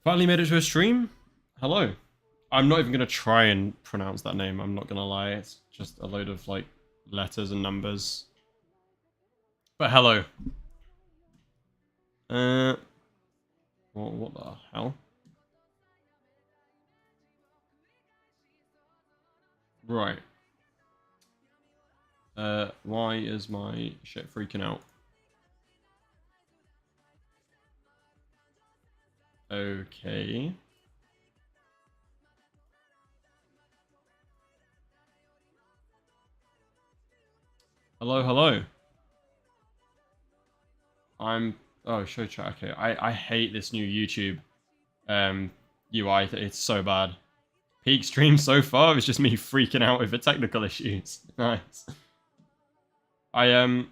Finally made it to a stream? Hello. I'm not even going to try and pronounce that name, I'm not going to lie. It's just a load of, like, letters and numbers. But hello. What the hell? Right. Why is my shit freaking out? Okay. Hello, hello. Oh, show chat. Okay, I hate this new YouTube UI. It's so bad. Peak stream so far is just me freaking out over technical issues. Nice. I'm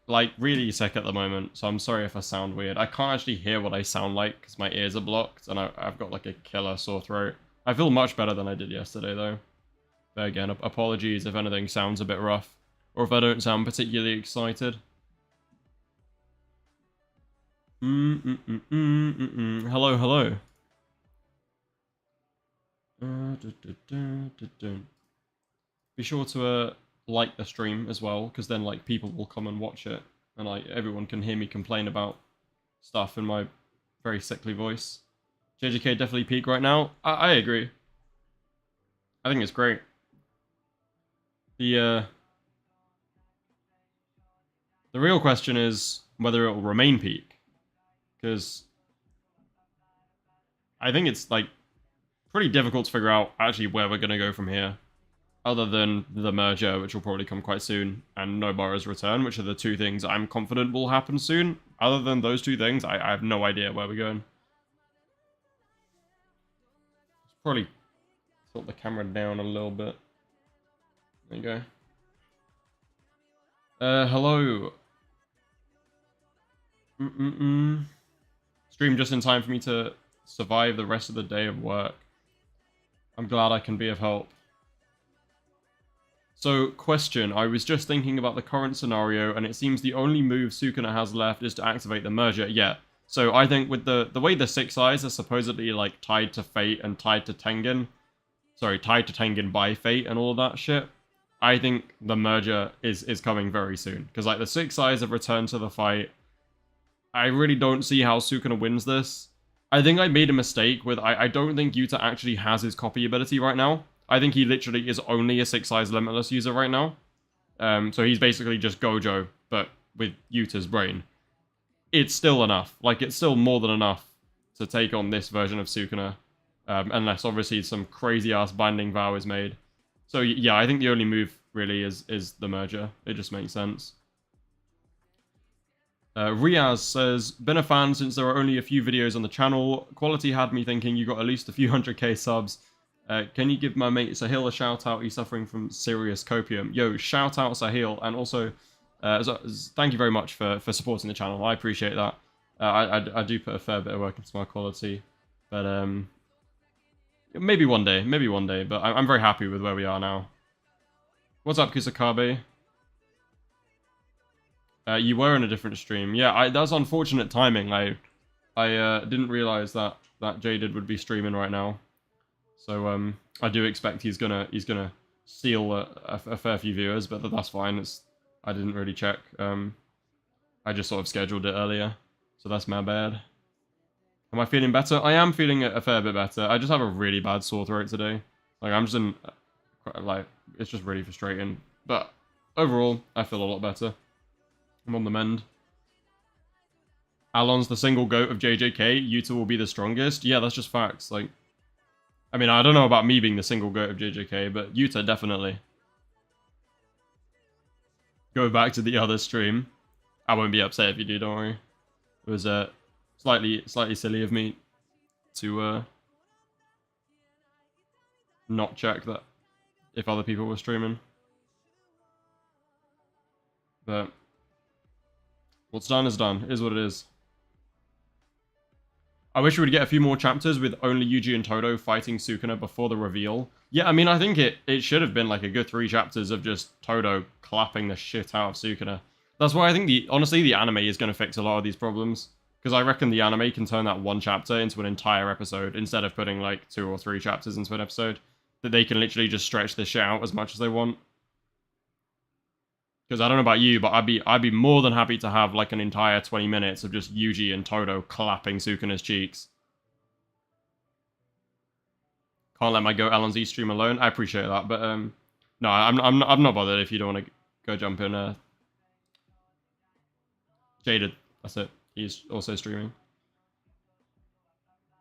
like really sick at the moment, so I'm sorry if I sound weird. I can't actually hear what I sound like because my ears are blocked, and I've got like a killer sore throat. I feel much better than I did yesterday though. But again, apologies if anything sounds a bit rough, or if I don't sound particularly excited. Hello, hello. Be sure to like the stream as well, because then like people will come and watch it, and like everyone can hear me complain about stuff in my very sickly voice. JJK definitely peak right now. I agree. I think it's great. The real question is whether it will remain peak, because I think it's like pretty difficult to figure out actually where we're gonna go from here, other than the merger, which will probably come quite soon, and Nobara's return, which are the two things I'm confident will happen soon. Other than those two things, I have no idea where we're going. Let's probably tilt the camera down a little bit. There you go. Hello. Stream just in time for me to survive the rest of the day of work. I'm glad I can be of help. So, question. I was just thinking about the current scenario, and it seems the only move Sukuna has left is to activate the merger. Yeah. So, I think with the way the Six Eyes are supposedly, like, tied to Fate and tied to Tengen... Sorry, tied to Tengen by Fate and all of that shit, I think the merger is coming very soon. Because, like, the Six Eyes have returned to the fight. I really don't see how Sukuna wins this. I think I made a mistake with... I don't think Yuta actually has his copy ability right now. I think he literally is only a Six Eyes Limitless user right now. So he's basically just Gojo, but with Yuta's brain. It's still enough. Like, it's still more than enough to take on this version of Sukuna. Unless, obviously, some crazy-ass binding vow is made. So, yeah, I think the only move, really, is the merger. It just makes sense. Riaz says, been a fan since there are only a few videos on the channel. Quality had me thinking you got at least a few 100k subs. Can you give my mate Sahil a shout out? He's suffering from serious copium. Yo, shout out Sahil, and also thank you very much for supporting the channel. I appreciate that. I do put a fair bit of work into my quality, but maybe one day, but I'm very happy with where we are now. What's up, Kusakabe? You were in a different stream. Yeah, that's unfortunate timing. I didn't realize that Jaded would be streaming right now. So I do expect he's gonna steal a fair few viewers, but that's fine. I didn't really check. I just sort of scheduled it earlier, so that's my bad. Am I feeling better? I am feeling a fair bit better. I just have a really bad sore throat today. Like I'm just in, like it's just really frustrating. But overall, I feel a lot better. I'm on the mend. Allons the single goat of JJK. Yuta will be the strongest. Yeah, that's just facts. Like. I mean, I don't know about me being the single goat of JJK, but Yuta definitely. Go back to the other stream. I won't be upset if you do, don't worry. It was slightly silly of me to not check that if other people were streaming. But what's done is done. It is what it is. I wish we would get a few more chapters with only Yuji and Todo fighting Sukuna before the reveal. Yeah, I mean, I think it should have been like a good 3 chapters of just Todo clapping the shit out of Sukuna. That's why I think honestly the anime is going to fix a lot of these problems. Because I reckon the anime can turn that one chapter into an entire episode instead of putting like 2 or 3 chapters into an episode. That they can literally just stretch this shit out as much as they want. Because I don't know about you, but I'd be more than happy to have like an entire 20 minutes of just Yuji and Todo clapping Sukuna's cheeks. Can't let my Allons-Y stream alone. I appreciate that, but no, I'm not bothered if you don't want to go jump in. Jaded, that's it. He's also streaming.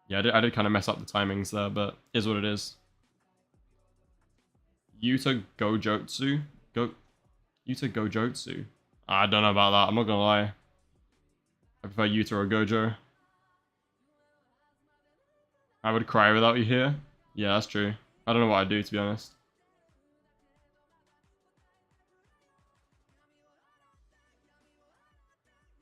Yeah, I did kind of mess up the timings there, but is what it is. Yuta Gojutsu? Yuta Gojutsu? I don't know about that, I'm not gonna lie. I prefer Yuta or Gojo. I would cry without you here. Yeah, that's true. I don't know what I'd do, to be honest.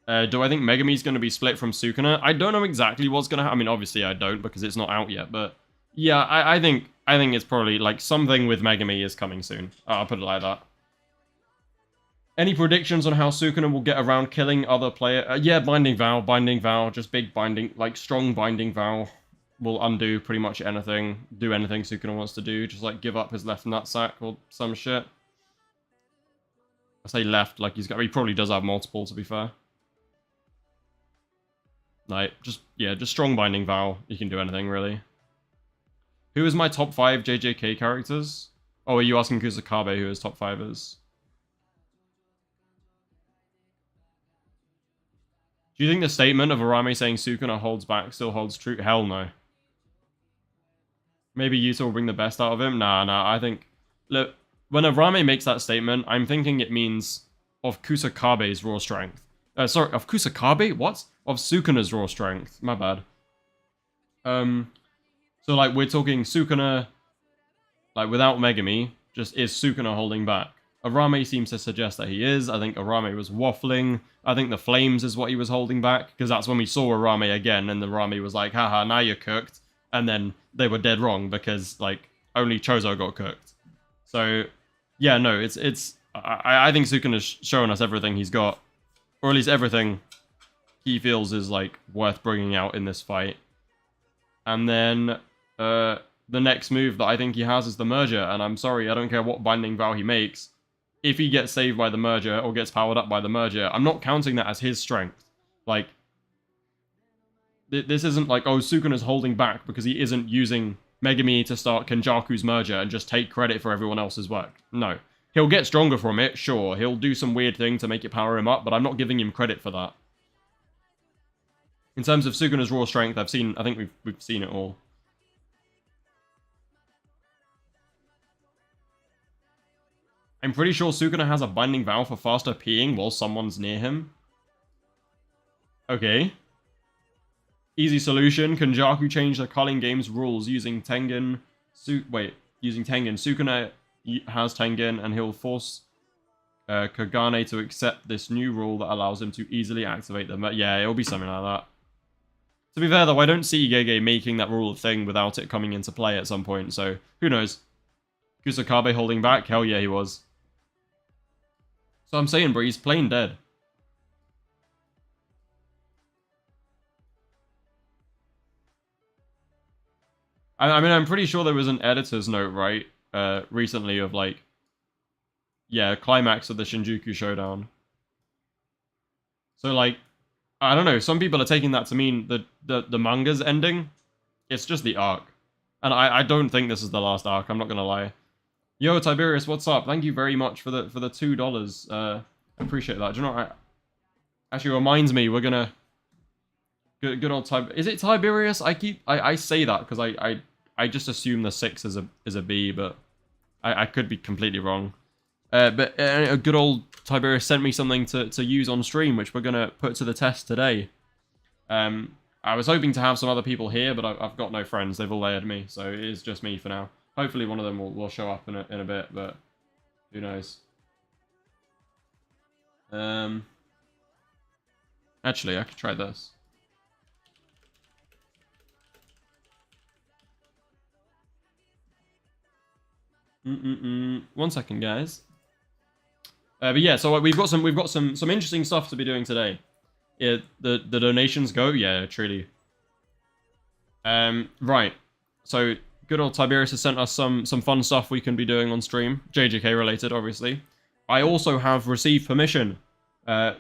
Do I think Megumi's going to be split from Sukuna? I don't know exactly what's going to happen. I mean, obviously I don't because it's not out yet, but yeah, I think it's probably like something with Megumi is coming soon. I'll put it like that. Any predictions on how Sukuna will get around killing other players? Yeah, Binding Vow, just big binding, like strong Binding Vow will undo pretty much anything, do anything Sukuna wants to do, just like give up his left nutsack or some shit. I say left, like he probably does have multiple, to be fair. Like, just strong Binding Vow. You can do anything, really. Who is my top 5 JJK characters? Oh, are you asking Kusakabe who his top 5 is? Do you think the statement of Arame saying Sukuna holds back still holds true? Hell no. Maybe Yuta will bring the best out of him? Nah, I think... Look, when Arame makes that statement, I'm thinking it means of Kusakabe's raw strength. Sorry, of Kusakabe? What? Of Sukuna's raw strength. My bad. So, like, we're talking Sukuna, like, without Megumi, just is Sukuna holding back? Arame seems to suggest that he is. I think Arame was waffling. I think the flames is what he was holding back, because that's when we saw Arame again, and Arame was like, haha, now you're cooked. And then they were dead wrong, because, like, only Chozo got cooked. So, yeah, no, I think Sukuna's showing us everything he's got. Or at least everything he feels is, like, worth bringing out in this fight. And then, the next move that I think he has is the merger. And I'm sorry, I don't care what Binding Vow he makes. If he gets saved by the merger, or gets powered up by the merger, I'm not counting that as his strength. Like, this isn't like, oh, Sukuna's holding back because he isn't using Megumi to start Kenjaku's merger and just take credit for everyone else's work. No. He'll get stronger from it, sure. He'll do some weird thing to make it power him up, but I'm not giving him credit for that. In terms of Sukuna's raw strength, I think we've seen it all. I'm pretty sure Sukuna has a Binding Vow for faster peeing while someone's near him. Okay. Easy solution. Kenjaku changed the Culling Games rules using Tengen. Using Tengen. Sukuna has Tengen, and he'll force Kagane to accept this new rule that allows him to easily activate them. But yeah, it'll be something like that. To be fair, though, I don't see Gege making that rule a thing without it coming into play at some point, so who knows? Kusakabe holding back? Hell yeah, he was. So I'm saying, Breeze, plain dead. I mean, I'm pretty sure there was an editor's note, right? Recently of, like... Yeah, climax of the Shinjuku Showdown. So, like... I don't know, some people are taking that to mean the manga's ending. It's just the arc. And I don't think this is the last arc, I'm not gonna lie. Yo, Tiberius, what's up? Thank you very much for the $2. I appreciate that. Do you know what? Actually reminds me, we're gonna... Good old Tiberius. Is it Tiberius? I say that because I just assume the 6 is a B, but I could be completely wrong. But a good old Tiberius sent me something to use on stream, which we're going to put to the test today. I was hoping to have some other people here, but I've got no friends. They've all layered me, so it is just me for now. Hopefully one of them will show up in a bit, but who knows. Actually, I could try this. One second, guys. But yeah, so we've got some interesting stuff to be doing today. the donations go, yeah, truly. Right. So good old Tiberius has sent us some fun stuff we can be doing on stream, JJK related, obviously. I also have received permission for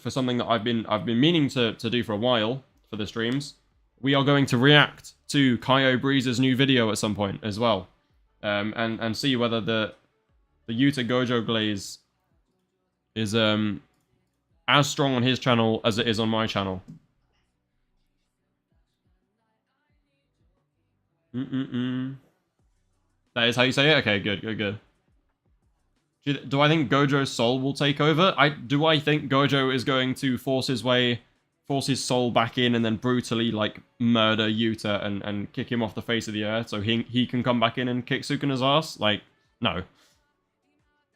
something that I've been meaning to do for a while for the streams. We are going to react to KaiyoBreeze's new video at some point as well, and see whether the Yuta Gojo glaze is as strong on his channel as it is on my channel. That is how you say it? Okay, good. Do I think Gojo's soul will take over? Do I think Gojo is going to force his soul back in and then brutally, like, murder Yuta and kick him off the face of the earth so he can come back in and kick Sukuna's ass? Like, no.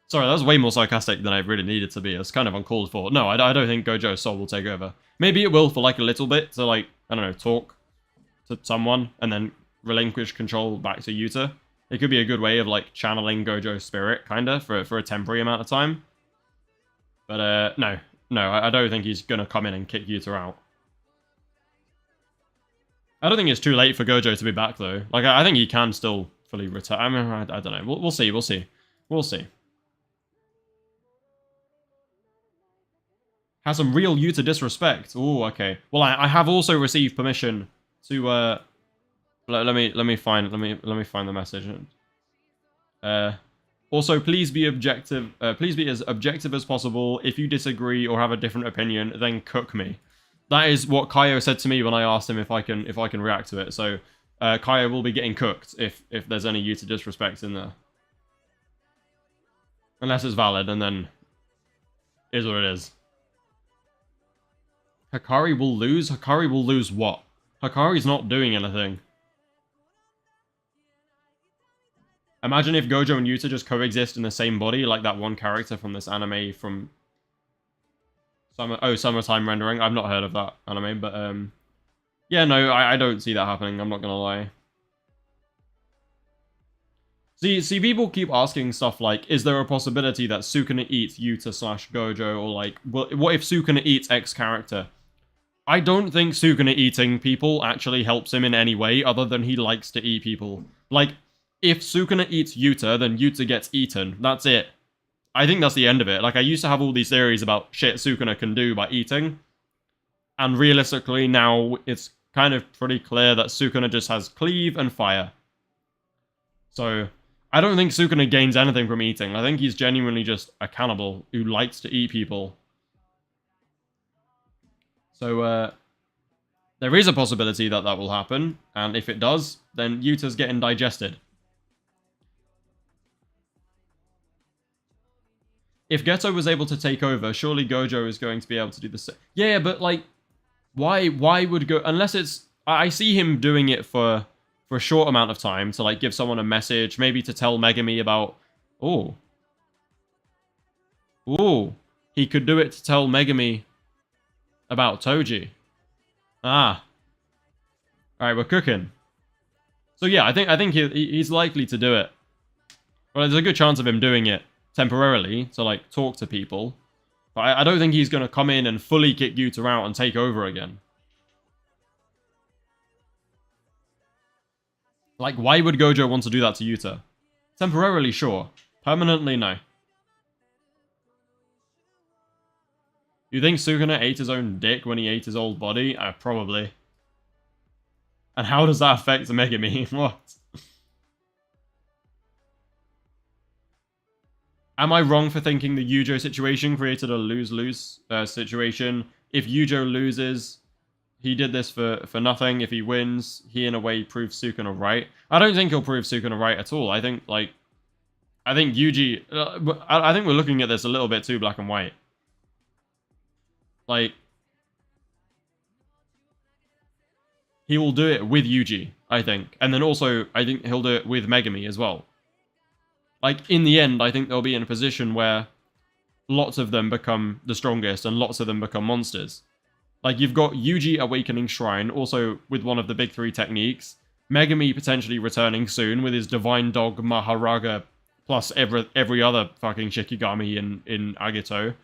Sorry, that was way more sarcastic than I really needed to be. It's kind of uncalled for. No, I don't think Gojo's soul will take over. Maybe it will for, like, a little bit to, like, I don't know, talk to someone and then relinquish control back to Yuta. It could be a good way of, like, channeling Gojo's spirit, kinda, for a temporary amount of time. But, no, I don't think he's gonna come in and kick Yuta out. I don't think it's too late for Gojo to be back, though. Like, I think he can still fully return. I mean, I don't know. We'll see. Has some real Yuta disrespect. Oh, okay. Well, I have also received permission to, let me find the message. Also, please be objective. Please be as objective as possible. If you disagree or have a different opinion, then cook me. That is what Kaiyo said to me when I asked him if I can react to it. So, Kaiyo will be getting cooked if there's any Yuta disrespect in there, unless it's valid, and then is what it is. Hikari will lose. Hikari will lose what? Hikari's not doing anything. Imagine if Gojo and Yuta just coexist in the same body, like that one character from this anime from Summertime Rendering. I've not heard of that anime, but yeah, no, I don't see that happening. I'm not gonna lie. See, people keep asking stuff like, is there a possibility that Sukuna eats Yuta/Gojo, or like, what if Sukuna eats X character? I don't think Sukuna eating people actually helps him in any way, other than he likes to eat people. Like, if Sukuna eats Yuta, then Yuta gets eaten. That's it. I think that's the end of it. Like, I used to have all these theories about shit Sukuna can do by eating. And realistically, now it's kind of pretty clear that Sukuna just has cleave and fire. So, I don't think Sukuna gains anything from eating. I think he's genuinely just a cannibal who likes to eat people. So, there is a possibility that that will happen. And if it does, then Yuta's getting digested. If Geto was able to take over, surely Gojo is going to be able to do the same. Yeah, but, like, why would Go... Unless it's... I see him doing it for a short amount of time to, like, give someone a message, maybe to tell Megami about... Ooh. He could do it to tell Megami about Toji. Ah. Alright, we're cooking. So, yeah, I think he's likely to do it. Well, there's a good chance of him doing it temporarily to, like, talk to people. But I don't think he's going to come in and fully kick Yuta out and take over again. Like, why would Gojo want to do that to Yuta? Temporarily, sure. Permanently, no. You think Sukuna ate his own dick when he ate his old body? Probably. And how does that affect Megami? What? Am I wrong for thinking the Yujo situation created a lose-lose situation? If Yujo loses, he did this for nothing. If he wins, he in a way proves Sukuna right. I don't think he'll prove Sukuna right at all. I think, like... I think Yuji... I think we're looking at this a little bit too black and white. Like... He will do it with Yuji, I think. And then also, I think he'll do it with Megami as well. Like, in the end, I think they'll be in a position where lots of them become the strongest and lots of them become monsters. Like, you've got Yuji Awakening Shrine, also with one of the big three techniques. Megami potentially returning soon with his Divine Dog Maharaga, plus every other fucking Shikigami in Agito.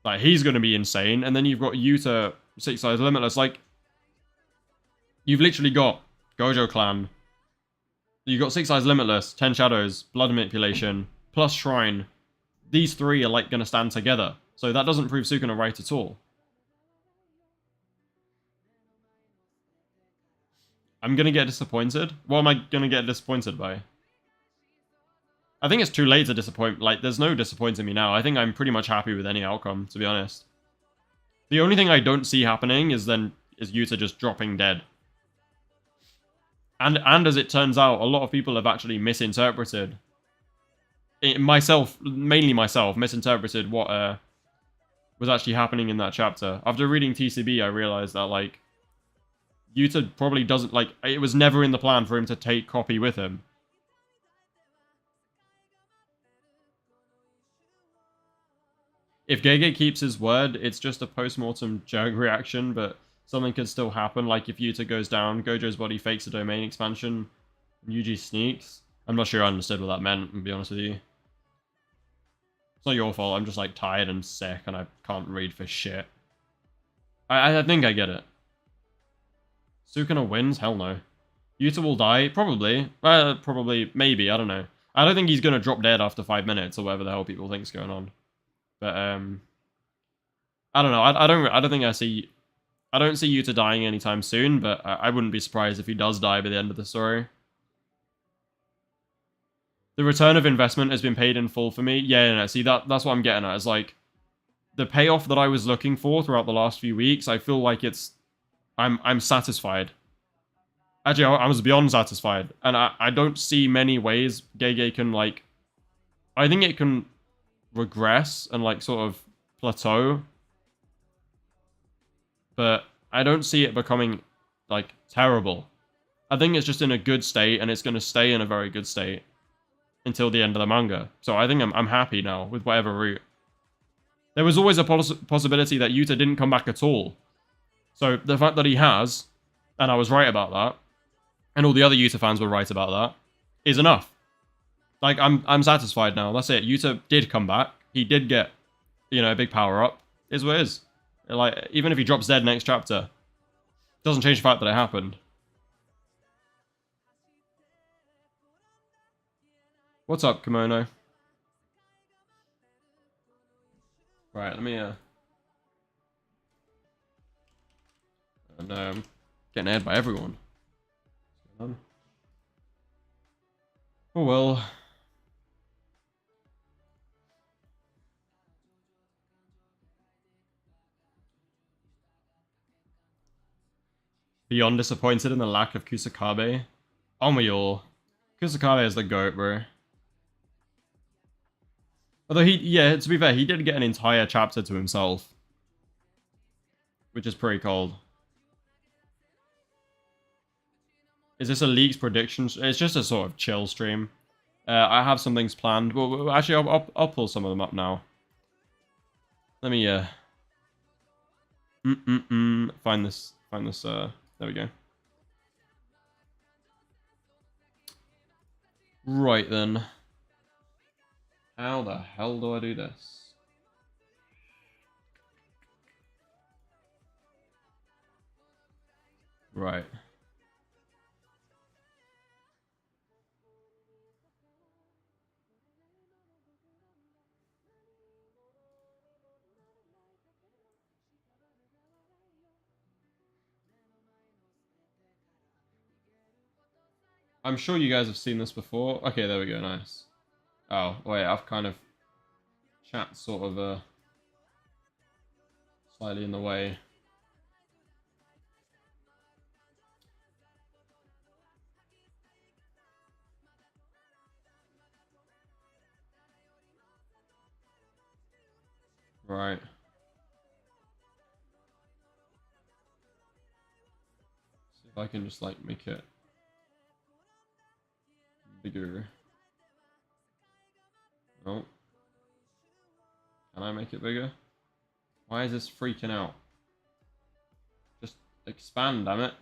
Like, he's going to be insane. And then you've got Yuta, Six Eyes Limitless. Like, you've literally got Gojo Clan. You've got Six Eyes Limitless, 10 Shadows, Blood Manipulation, plus Shrine. These three are, like, going to stand together. So that doesn't prove Sukuna right at all. I'm going to get disappointed. What am I going to get disappointed by? I think it's too late to disappoint. Like, there's no disappointing me now. I think I'm pretty much happy with any outcome, to be honest. The only thing I don't see happening is Yuta just dropping dead. And as it turns out, a lot of people have actually misinterpreted. Mainly myself, misinterpreted what was actually happening in that chapter. After reading TCB, I realized that, like, Yuta probably doesn't, like, it was never in the plan for him to take Copy with him. If Gege keeps his word, it's just a post-mortem jerk reaction, but something could still happen. Like, if Yuta goes down, Gojo's body fakes a domain expansion, and Yuji sneaks. I'm not sure I understood what that meant, to be honest with you. It's not your fault, I'm just, like, tired and sick, and I can't read for shit. I think I get it. Sukuna wins? Hell no. Yuta will die? Probably. Probably, maybe, I don't know. I don't think he's gonna drop dead after 5 minutes, or whatever the hell people think's going on. But, I don't know. I don't see Yuta dying anytime soon, but I wouldn't be surprised if he does die by the end of the story. The return of investment has been paid in full for me. Yeah, no, see, that's what I'm getting at. It's like, the payoff that I was looking for throughout the last few weeks, I feel like I'm satisfied. Actually, I was beyond satisfied. And I don't see many ways Gege can, like, I think it can regress and, like, sort of plateau, but I don't see it becoming, like, terrible. I think it's just in a good state, and it's going to stay in a very good state until the end of the manga. So I think I'm happy now with whatever route. There was always a possibility that Yuta didn't come back at all. So the fact that he has, and I was right about that, and all the other Yuta fans were right about that, is enough. Like, I'm satisfied now. That's it. Yuta did come back. He did get, you know, a big power-up. Is what it is. Like, even if he drops dead next chapter, doesn't change the fact that it happened. What's up, Kimono? Right, let me, and, getting aired by everyone. Oh, well. Beyond disappointed in the lack of Kusakabe. Aren't we all? Kusakabe is the GOAT, bro. Although yeah, to be fair, he did get an entire chapter to himself. Which is pretty cold. Is this a leaked prediction? It's just a sort of chill stream. I have some things planned. Well, actually, I'll pull some of them up now. Let me, find this, there we go. Right then. How the hell do I do this? Right. I'm sure you guys have seen this before. Okay, there we go, nice. Oh, wait, I've kind of... Chat sort of, slightly in the way. Right. See if I can just, like, make it bigger. Oh. Can I make it bigger? Why is this freaking out? Just expand, damn it.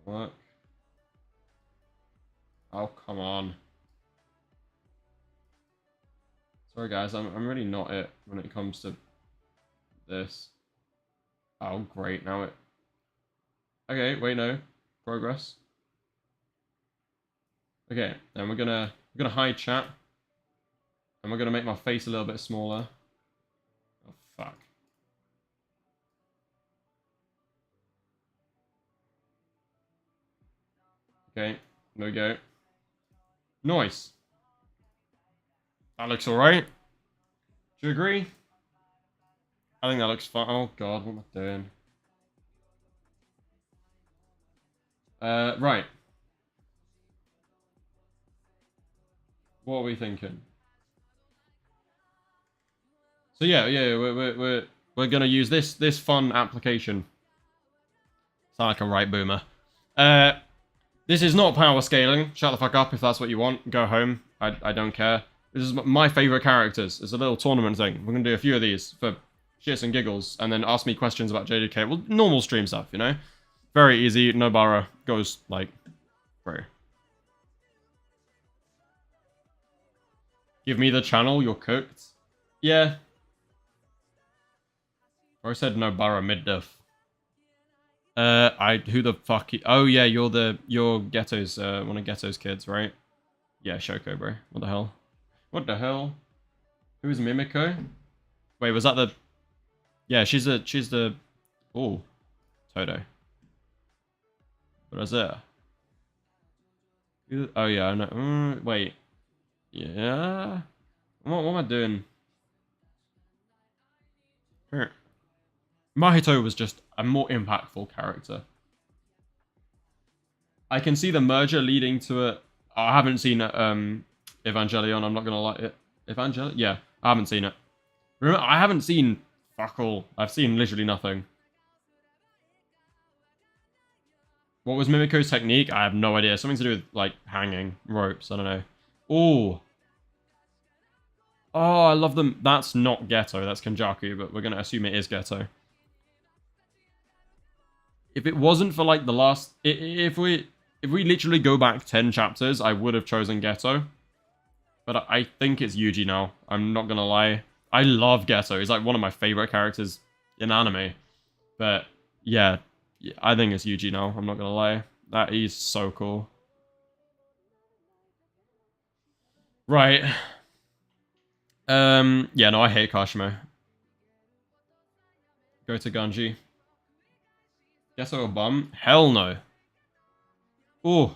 Work. Oh, come on. Sorry, guys. I'm really not it when it comes to this. Oh, great. Now it... Okay, wait, no. Progress. Okay, and we're gonna hide chat. And we're gonna make my face a little bit smaller. Oh, fuck. Okay, there we go. Nice. That looks alright. Do you agree? I think that looks fine. Oh god, what am I doing? Right. What are we thinking? So yeah, we're gonna use this fun application. Sound like a right boomer. This is not power scaling. Shut the fuck up if that's what you want. Go home. I don't care. This is my favorite characters. It's a little tournament thing. We're gonna do a few of these for shits and giggles, and then ask me questions about JJK. Well, normal stream stuff, you know? Very easy. Nobara goes, like, bro. Give me the channel, you're cooked. Yeah. Or I said Nobara mid-diff. Who the fuck? Oh yeah, you're Ghetto's, one of Ghetto's kids, right? Yeah, Shoko, bro. What the hell? What the hell? Who is Mimiko? Wait, was that the? Yeah, she's the. Oh, Todo. What is that? Oh yeah, I know. Wait. Yeah. What am I doing? Here. Mahito was just a more impactful character. I can see the merger leading to it. I haven't seen Evangelion, I'm not gonna lie. Evangelion? Yeah, I haven't seen it. Remember, I haven't seen fuck all. I've seen literally nothing. What was Mimiko's technique? I have no idea. Something to do with, like, hanging ropes. I don't know. Ooh. Oh, I love them. That's not Ghetto. That's Kenjaku, but we're gonna assume it is Ghetto. If it wasn't for, like, the last... If we literally go back 10 chapters, I would have chosen Ghetto. But I think it's Yuji now. I'm not gonna lie. I love Ghetto. He's, like, one of my favorite characters in anime. But, yeah, I think it's Yuji now. I'm not gonna lie. That is so cool. Right. Yeah, no, I hate Kashimo. Go to Ganji. Ghetto a bum? Hell no. Ooh.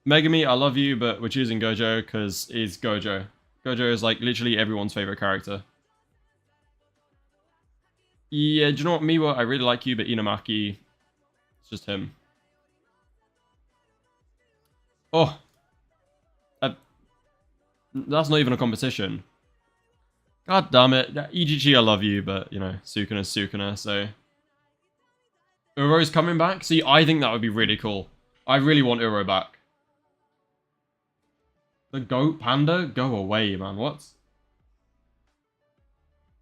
Megami, I love you, but we're choosing Gojo because he's Gojo. Gojo is, like, literally everyone's favorite character. Yeah, do you know what, Miwa? I really like you, but Inamaki, it's just him. Oh. That's not even a competition. God damn it. Ijichi, I love you, but, you know, Sukuna's Sukuna, so... Uro's coming back? See, I think that would be really cool. I really want Uro back. The goat panda? Go away, man. What?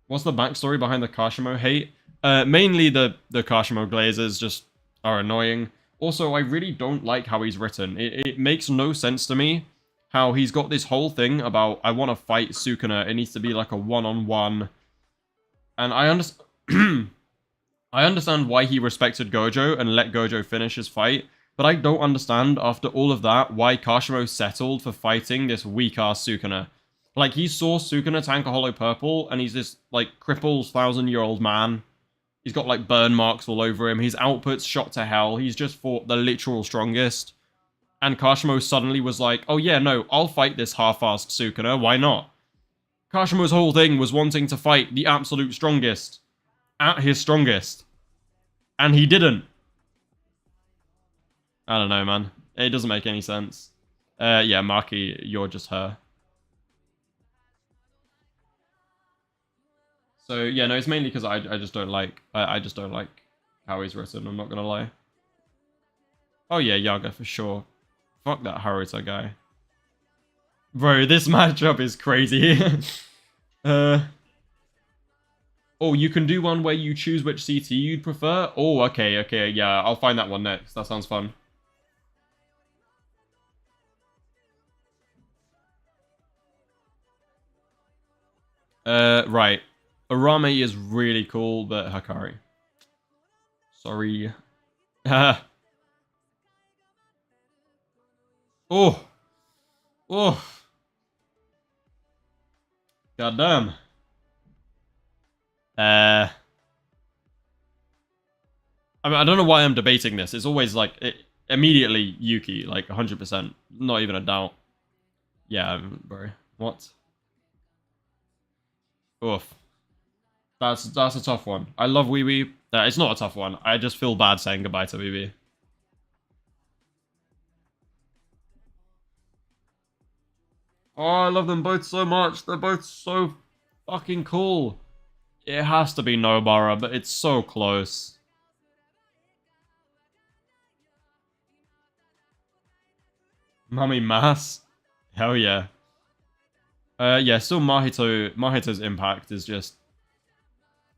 What's the backstory behind the Kashimo hate? Mainly the Kashimo glazers just are annoying. Also, I really don't like how he's written. It makes no sense to me how he's got this whole thing about, I want to fight Sukuna. It needs to be like a one-on-one. And I understand... I understand why he respected Gojo and let Gojo finish his fight, but I don't understand, after all of that, why Kashimo settled for fighting this weak-ass Sukuna. Like, he saw Sukuna tank a Hollow Purple, and he's this, like, crippled 1,000-year-old man. He's got, like, burn marks all over him. His output's shot to hell. He's just fought the literal strongest. And Kashimo suddenly was like, oh yeah, no, I'll fight this half-assed Sukuna, why not? Kashimo's whole thing was wanting to fight the absolute strongest. At his strongest. And he didn't. I don't know, man. It doesn't make any sense. Yeah, Maki, you're just her. So, yeah, no, it's mainly because I just don't like... I just don't like how he's written, I'm not gonna lie. Oh yeah, Yaga, for sure. Fuck that Haruta guy. Bro, this matchup is crazy. Oh, you can do one where you choose which CT you'd prefer? Oh, okay, yeah, I'll find that one next. That sounds fun. Right. Arame is really cool, but Hakari. Sorry. Oh. Oh. Goddamn. I mean, I don't know why I'm debating this. It's always like, immediately Yuki, like 100%. Not even a doubt. Yeah, bro. What? Oof. That's a tough one. I love Wee Wee. It's not a tough one. I just feel bad saying goodbye to Wee Wee. Oh, I love them both so much. They're both so fucking cool. It has to be Nobara, but it's so close. Mummy Mass? Hell yeah. Yeah, still Mahito's impact is just...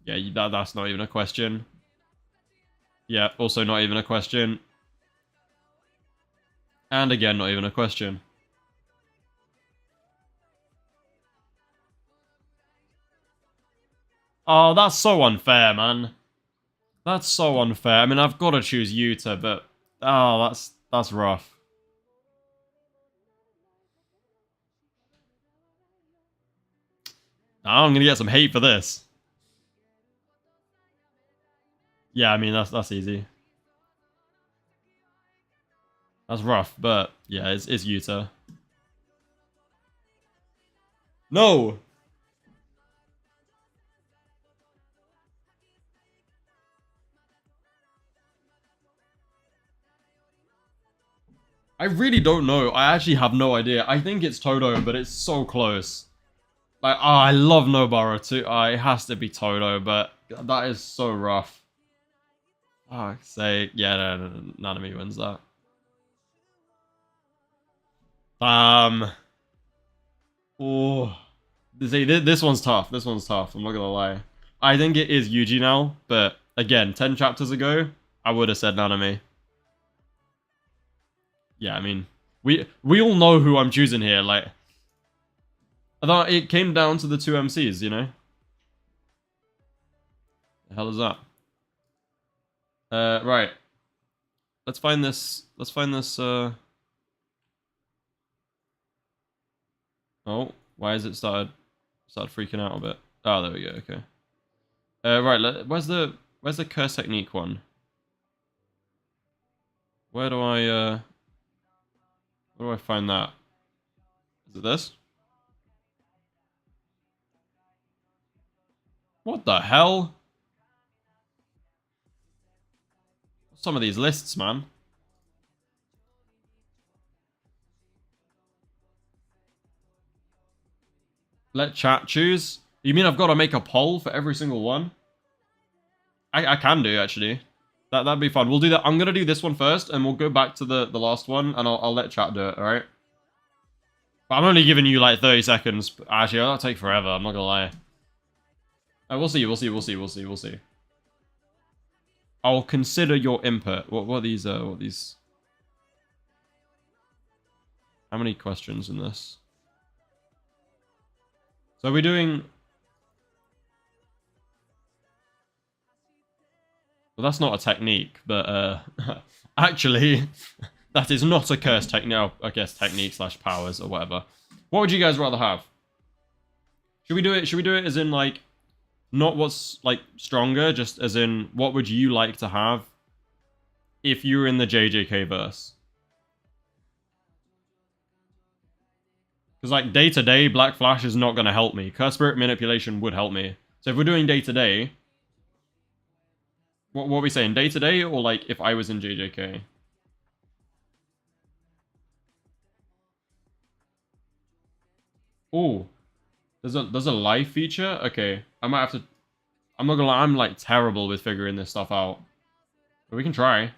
Yeah, that's not even a question. Yeah, also not even a question. And again, not even a question. Oh, that's so unfair, man. That's so unfair. I mean, I've got to choose Yuta, but... Oh, that's rough. Now I'm gonna get some hate for this. Yeah, I mean, that's easy. That's rough, but yeah, it's Yuta. No! I really don't know. I actually have no idea. I think it's Todo, but it's so close. Like, oh, I love Nobara too. It has to be Todo, but that is so rough. Oh, say, yeah, no, Nanami wins that. Oh, see, this one's tough. This one's tough. I'm not gonna lie. I think it is Yuji now, but again, 10 chapters ago, I would have said Nanami. Yeah, I mean, we all know who I'm choosing here. Like, I thought it came down to the two MCs, you know. The hell is that? Right. Let's find this. Let's find this. Oh, why is it started freaking out a bit? Oh, there we go. Okay. Right. Where's the curse technique one? Where do I find that? Is it this? What the hell? Some of these lists, man. Let chat choose? You mean I've got to make a poll for every single one? I can do, actually. That'd be fun. We'll do that. I'm going to do this one first, and we'll go back to the last one, and I'll let chat do it, alright? But I'm only giving you, like, 30 seconds. Actually, that'll take forever. I'm not going to lie. We'll see. I'll consider your input. What are these? How many questions in this? So are we doing... Well, that's not a technique, but actually, that is not a curse technique. I guess technique / powers or whatever. What would you guys rather have? Should we do it as in, like, not what's, like, stronger, just as in, what would you like to have if you were in the JJK verse? Because, like, day-to-day, Black Flash is not going to help me. Curse Spirit Manipulation would help me. So if we're doing day-to-day, what are we saying? Day-to-day, or, like, if I was in JJK? Oh, there's a live feature? Okay, I might have to... I'm not gonna lie, I'm, like, terrible with figuring this stuff out. But we can try.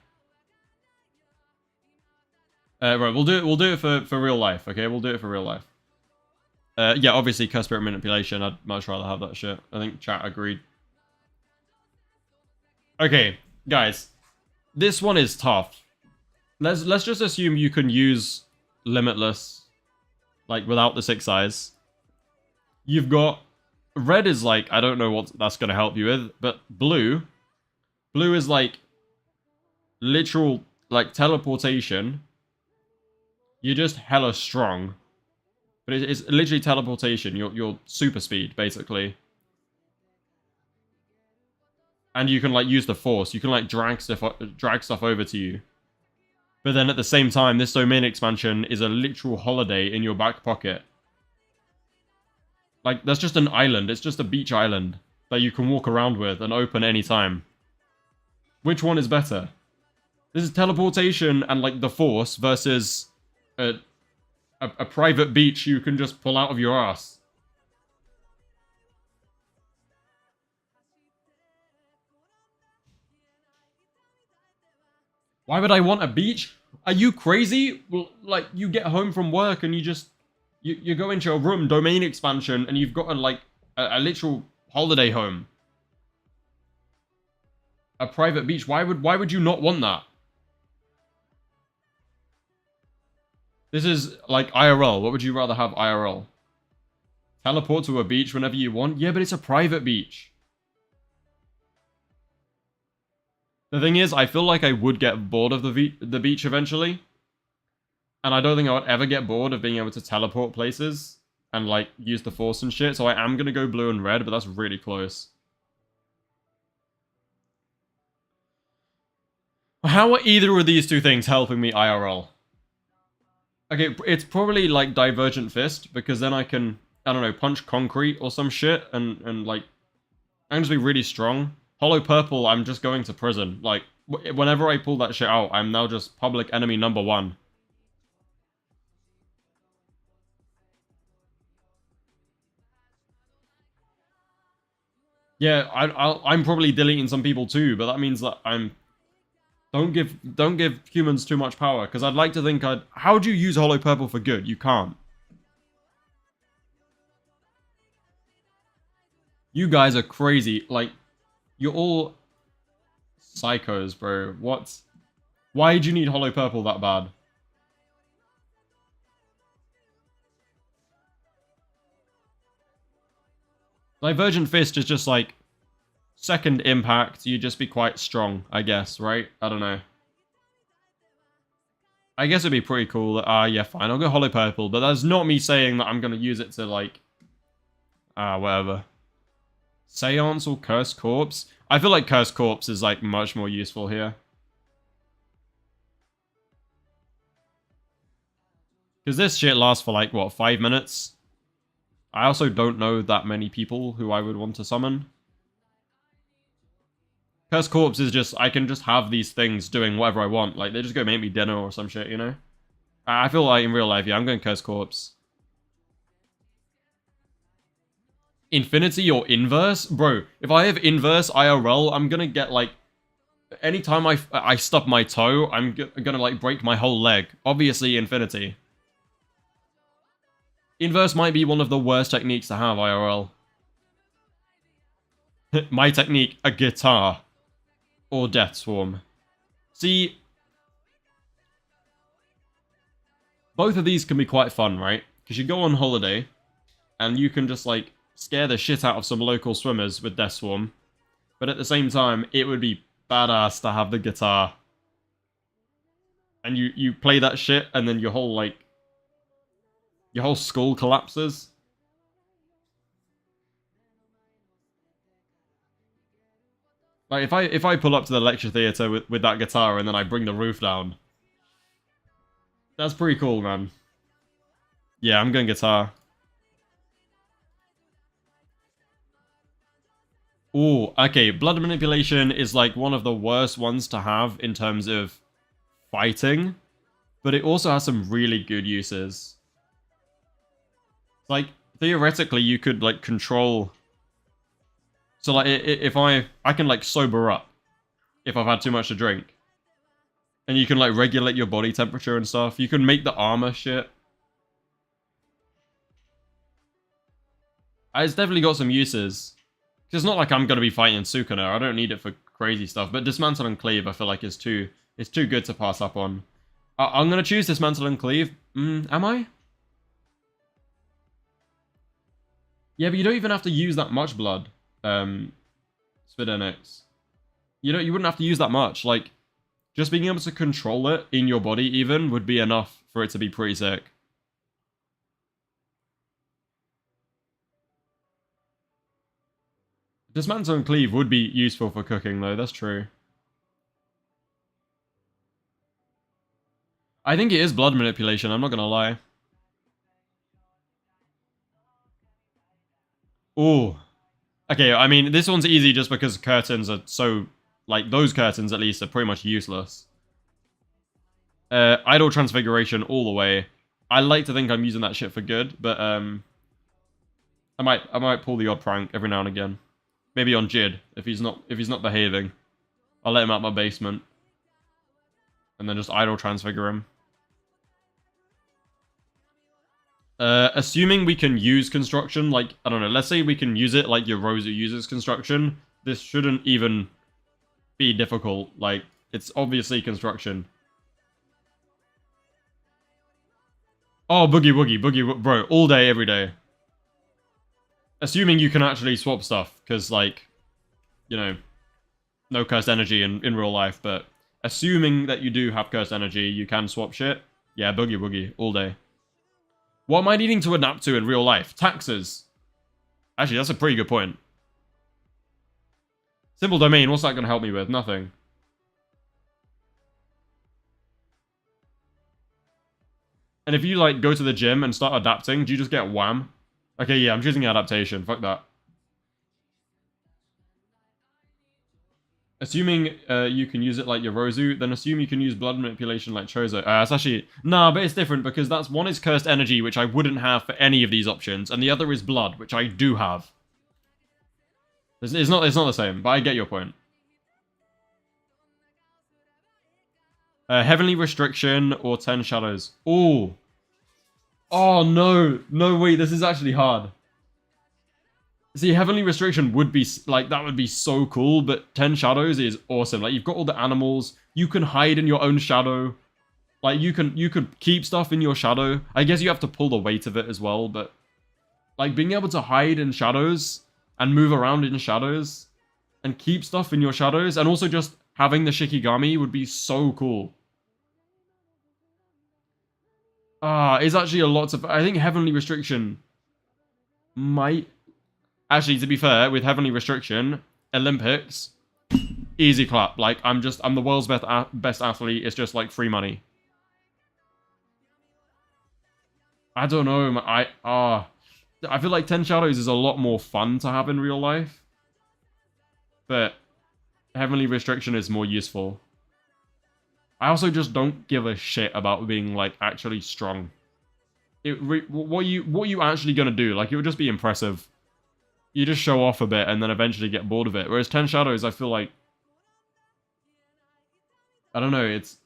Right, we'll do it for real life, okay? We'll do it for real life. Yeah, obviously, Curse Spirit Manipulation, I'd much rather have that shit. I think chat agreed. Okay, guys. This one is tough. Let's just assume you can use Limitless, like, without the 6 eyes. You've got red is like, I don't know what that's going to help you with, but blue is like literal, like teleportation. You're just hella strong. But it's literally teleportation. You're super speed, basically. And you can like use the force. You can like drag stuff over to you. But then at the same time, this domain expansion is a literal holiday in your back pocket. Like, that's just an island. It's just a beach island that you can walk around with and open anytime. Which one is better? This is teleportation and like the force versus a private beach you can just pull out of your ass. Why would I want a beach? Are you crazy? Well, like, you get home from work and you just... You go into your room, domain expansion, and you've got a literal holiday home. A private beach. Why would you not want that? This is like IRL. What would you rather have IRL? Teleport to a beach whenever you want? Yeah, but it's a private beach. The thing is, I feel like I would get bored of the beach eventually. And I don't think I would ever get bored of being able to teleport places and, like, use the force and shit. So I am going to go blue and red, but that's really close. How are either of these two things helping me IRL? Okay, it's probably, like, Divergent Fist, because then I can, I don't know, punch concrete or some shit, and like, I can just be really strong. Hollow Purple, I'm just going to prison. Like, whenever I pull that shit out, I'm now just public enemy number 1. Yeah, I'm probably deleting some people too, but that means that don't give humans too much power, because I'd like to think how do you use Hollow Purple for good? You can't. You guys are crazy. Like, you're all psychos, bro. What? Why do you need Hollow Purple that bad? Divergent Fist is just like second impact. You'd just be quite strong, I guess, right? I don't know. I guess it'd be pretty cool. Yeah, fine. I'll go Hollow Purple, but that's not me saying that I'm gonna use it to like, whatever. Seance or Cursed Corpse? I feel like Cursed Corpse is like much more useful here. Because this shit lasts for like, what, 5 minutes? I also don't know that many people who I would want to summon. Cursed Corpse is just, I can just have these things doing whatever I want. Like, they just go make me dinner or some shit, you know? I feel like in real life, yeah, I'm going Cursed Corpse. Infinity or Inverse? Bro, if I have Inverse IRL, I'm gonna get, like... Anytime I stub my toe, I'm gonna, like, break my whole leg. Obviously, Infinity. Inverse might be one of the worst techniques to have, IRL. My technique, a guitar. Or Death Swarm. See... Both of these can be quite fun, right? Because you go on holiday, and you can just, like, scare the shit out of some local swimmers with Death Swarm. But at the same time, it would be badass to have the guitar. And you play that shit, and then your whole, like... Your whole skull collapses. Like, if I pull up to the lecture theatre with that guitar and then I bring the roof down. That's pretty cool, man. Yeah, I'm going guitar. Ooh, okay, blood manipulation is like one of the worst ones to have in terms of fighting. But it also has some really good uses. Like, theoretically, you could, like, control... So, like, if I can, like, sober up if I've had too much to drink. And you can, like, regulate your body temperature and stuff. You can make the armor shit. It's definitely got some uses. It's not like I'm going to be fighting Sukuna. I don't need it for crazy stuff. But Dismantle and Cleave, I feel like, is too good to pass up on. I'm going to choose Dismantle and Cleave. Am I? Yeah, but you don't even have to use that much blood, Spidenix. You wouldn't have to use that much. Like, just being able to control it in your body even would be enough for it to be pretty sick. Dismantle and Cleave would be useful for cooking, though. That's true. I think it is blood manipulation, I'm not gonna lie. Ooh. Okay, I mean, this one's easy just because curtains are so... Like, those curtains, at least, are pretty much useless. Idle Transfiguration all the way. I like to think I'm using that shit for good, but, I might pull the odd prank every now and again. Maybe on Jid, if he's not behaving. I'll let him out my basement. And then just idle transfigure him. Assuming we can use construction, like, I don't know, let's say we can use it like Yorozu uses construction, this shouldn't even be difficult. Like, it's obviously construction. Oh, Boogie Woogie, bro, all day, every day. Assuming you can actually swap stuff, because, like, you know, no cursed energy in real life, but assuming that you do have cursed energy, you can swap shit. Yeah, Boogie Woogie, all day. What am I needing to adapt to in real life? Taxes. Actually, that's a pretty good point. Simple domain, what's that going to help me with? Nothing. And if you, like, go to the gym and start adapting, do you just get wham? Okay, yeah, I'm choosing adaptation. Fuck that. Assuming you can use it like Yorozu, then assume you can use blood manipulation like Chozo. It's actually... Nah, but it's different because that's... One is cursed energy, which I wouldn't have for any of these options, and the other is blood, which I do have. It's not the same, but I get your point. Heavenly Restriction or 10 Shadows. Ooh. Oh, no. No, wait, this is actually hard. See, Heavenly Restriction would be, like, that would be so cool, but 10 Shadows is awesome. Like, you've got all the animals, you can hide in your own shadow. Like, you could keep stuff in your shadow. I guess you have to pull the weight of it as well, but... Like, being able to hide in shadows, and move around in shadows, and keep stuff in your shadows, and also just having the Shikigami would be so cool. It's actually a lot of... I think Heavenly Restriction might... Actually, to be fair, with Heavenly Restriction, Olympics, easy clap. Like, I'm the world's best athlete. It's just, like, free money. I don't know. I feel like 10 Shadows is a lot more fun to have in real life. But Heavenly Restriction is more useful. I also just don't give a shit about being, like, actually strong. What are you actually gonna do? Like, it would just be impressive. You just show off a bit and then eventually get bored of it. Whereas 10 Shadows, I feel like... I don't know, it's...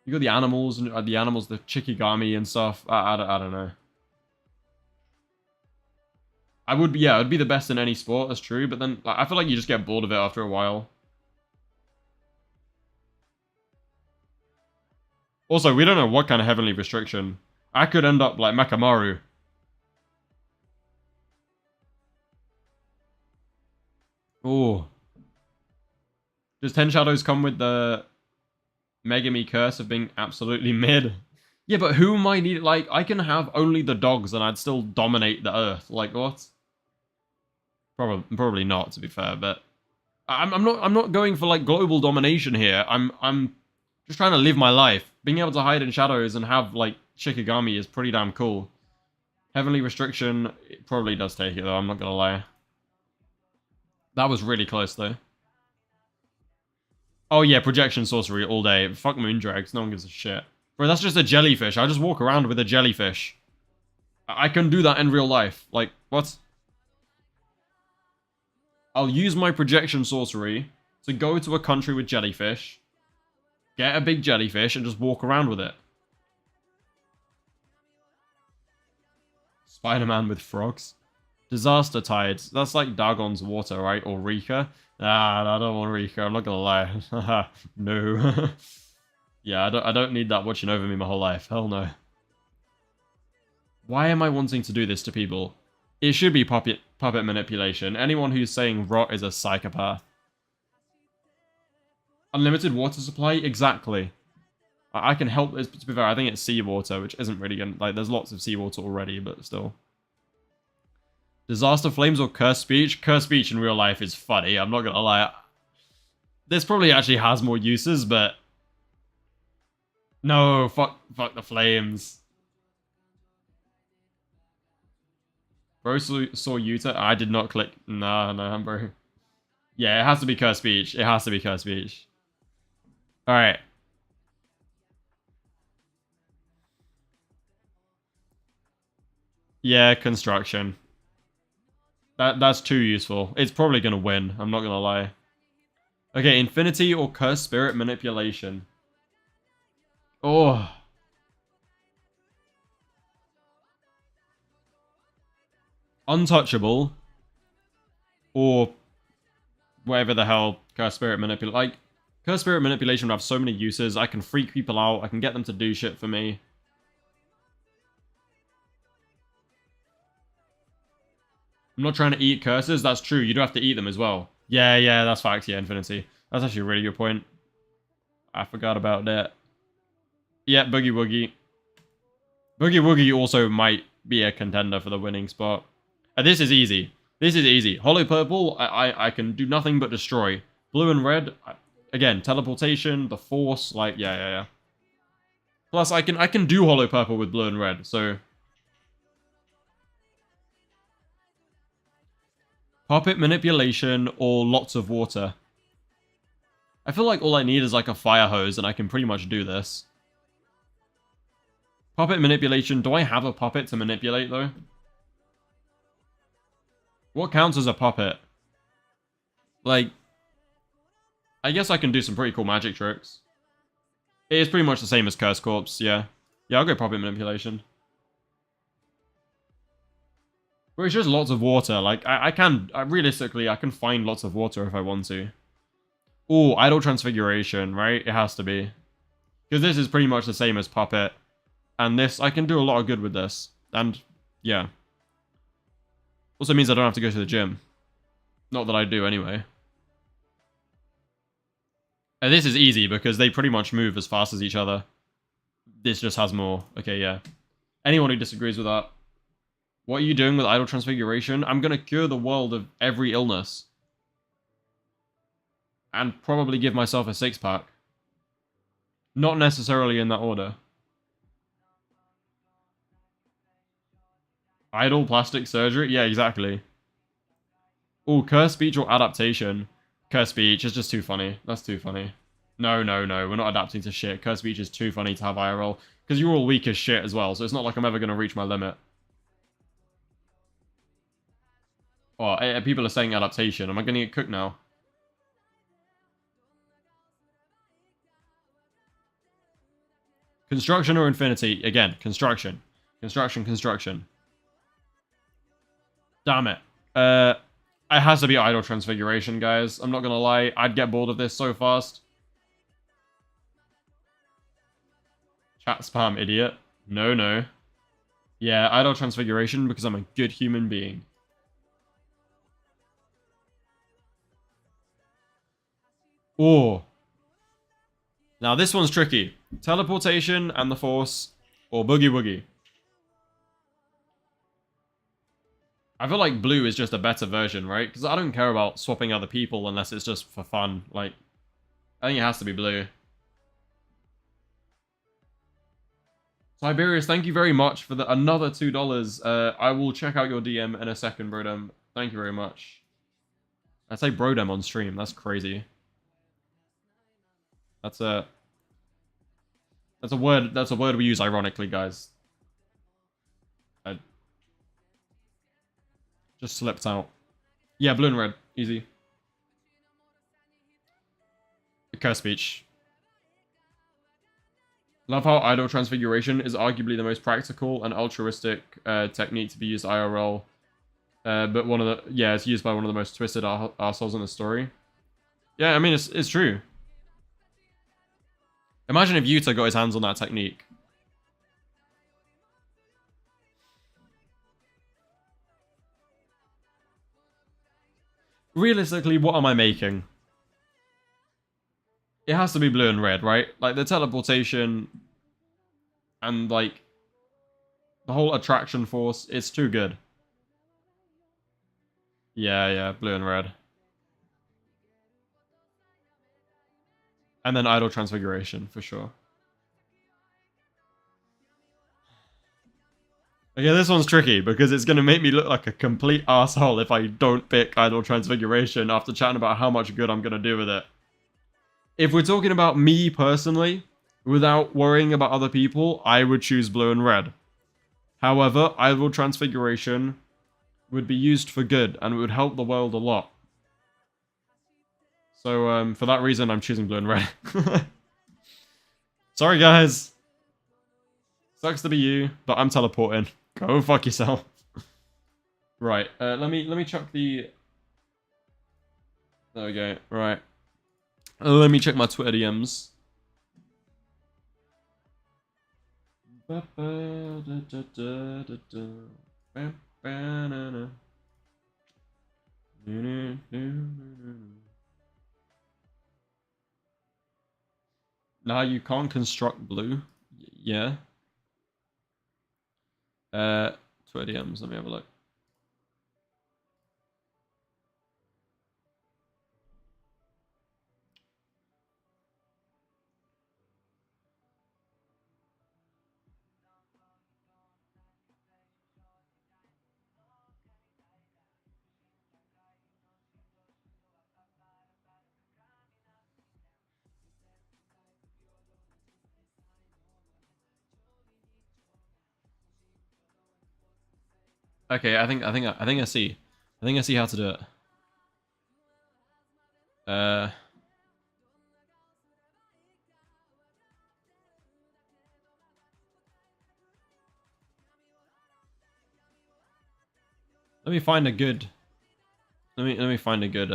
You got the animals, and the Shikigami and stuff. I don't know. Yeah, it would be the best in any sport, that's true, but then, like, I feel like you just get bored of it after a while. Also, we don't know what kind of Heavenly Restriction. I could end up like Mekamaru. Oh. Does 10 Shadows come with the Megami curse of being absolutely mid? Yeah, but who am I need? Like, I can have only the dogs and I'd still dominate the earth. Like, what? Probably not, to be fair, but I'm not going for like global domination here. I'm just trying to live my life. Being able to hide in shadows and have like Shikigami is pretty damn cool. Heavenly Restriction, it probably does take it though, I'm not gonna lie. That was really close though. Oh yeah, projection sorcery all day. Fuck Moondrags, no one gives a shit. Bro, that's just a jellyfish. I just walk around with a jellyfish. I can do that in real life. Like, what? I'll use my projection sorcery to go to a country with jellyfish, get a big jellyfish, and just walk around with it. Spider-Man with frogs. Disaster Tides. That's like Dagon's water, right? Or Rika. I don't want Rika. I'm not gonna lie. No. Yeah, I don't need that watching over me my whole life. Hell no. Why am I wanting to do this to people? It should be puppet manipulation. Anyone who's saying rot is a psychopath. Unlimited water supply? Exactly. I can help, to be fair, I think it's seawater, which isn't really gonna, like, there's lots of seawater already, but still. Disaster flames or curse speech? Curse speech in real life is funny, I'm not gonna lie. This probably actually has more uses, but... No, fuck the flames. Bro saw Yuta? I did not click. No, bro. Yeah, it has to be curse speech. It has to be curse speech. Alright. Yeah, construction. That's too useful. It's probably gonna win, I'm not gonna lie. Okay, infinity or curse spirit manipulation. Oh. Untouchable. Or whatever the hell curse spirit manipulation. Like, curse spirit manipulation would have so many uses. I can freak people out. I can get them to do shit for me. I'm not trying to eat curses. That's true. You do have to eat them as well. Yeah, that's facts. Yeah, infinity. That's actually a really good point. I forgot about that. Yeah, Boogie Woogie. Boogie Woogie also might be a contender for the winning spot. This is easy. This is easy. Hollow Purple, I can do nothing but destroy. Blue and Red, again, teleportation, the Force, like, yeah. Plus, I can do Hollow Purple with Blue and Red, so... Puppet manipulation or lots of water. I feel like all I need is like a fire hose and I can pretty much do this. Puppet manipulation. Do I have a puppet to manipulate though? What counts as a puppet? Like, I guess I can do some pretty cool magic tricks. It is pretty much the same as Curse Corpse, yeah. Yeah, I'll go puppet manipulation. But it's just lots of water. Like, realistically, I can find lots of water if I want to. Ooh, Idol Transfiguration, right? It has to be. Because this is pretty much the same as Puppet. And this, I can do a lot of good with this. And, yeah. Also means I don't have to go to the gym. Not that I do, anyway. And this is easy, because they pretty much move as fast as each other. This just has more. Okay, yeah. Anyone who disagrees with that. What are you doing with Idol Transfiguration? I'm gonna cure the world of every illness. And probably give myself a six-pack. Not necessarily in that order. Idol plastic surgery? Yeah, exactly. Ooh, curse speech or adaptation? Curse speech is just too funny. That's too funny. No. We're not adapting to shit. Curse speech is too funny to have IRL. Because you're all weak as shit as well, so it's not like I'm ever gonna reach my limit. Oh, people are saying adaptation. Am I gonna get cooked now? Construction or infinity? Again, construction. Construction. Damn it. It has to be Idol Transfiguration, guys. I'm not gonna lie. I'd get bored of this so fast. Chat spam, idiot. No. Yeah, Idol Transfiguration because I'm a good human being. Oh. Now this one's tricky. Teleportation and the Force, or Boogie Woogie. I feel like blue is just a better version, right? Because I don't care about swapping other people unless it's just for fun. Like, I think it has to be blue. Tiberius, thank you very much for another $2. I will check out your DM in a second, Brodem. Thank you very much. I say Brodem on stream. That's crazy. That's a word. That's a word we use ironically, guys. I just slipped out. Yeah, blue and red, easy. Curse speech. Love how Idol Transfiguration is arguably the most practical and altruistic technique to be used IRL. But it's used by one of the most twisted arseholes in the story. Yeah, I mean, it's true. Imagine if Yuta got his hands on that technique. realistically, what am I making? It has to be blue and red, right? Like, the teleportation and, like, the whole attraction force, it's too good. Yeah, blue and red. And then idle transfiguration, for sure. Okay, this one's tricky, because it's going to make me look like a complete asshole if I don't pick idle transfiguration after chatting about how much good I'm going to do with it. If we're talking about me personally, without worrying about other people, I would choose blue and red. However, idle transfiguration would be used for good, and it would help the world a lot. So, for that reason, I'm choosing blue and red. Sorry, guys. Sucks to be you, but I'm teleporting. Go fuck yourself. Right, let me chuck the... There we go, right. Let me check my Twitter DMs. Nah, you can't construct blue. Yeah. Twitter DMs, let me have a look. Okay, I think I see. I think I see how to do it. Let me find a good. Let me find a good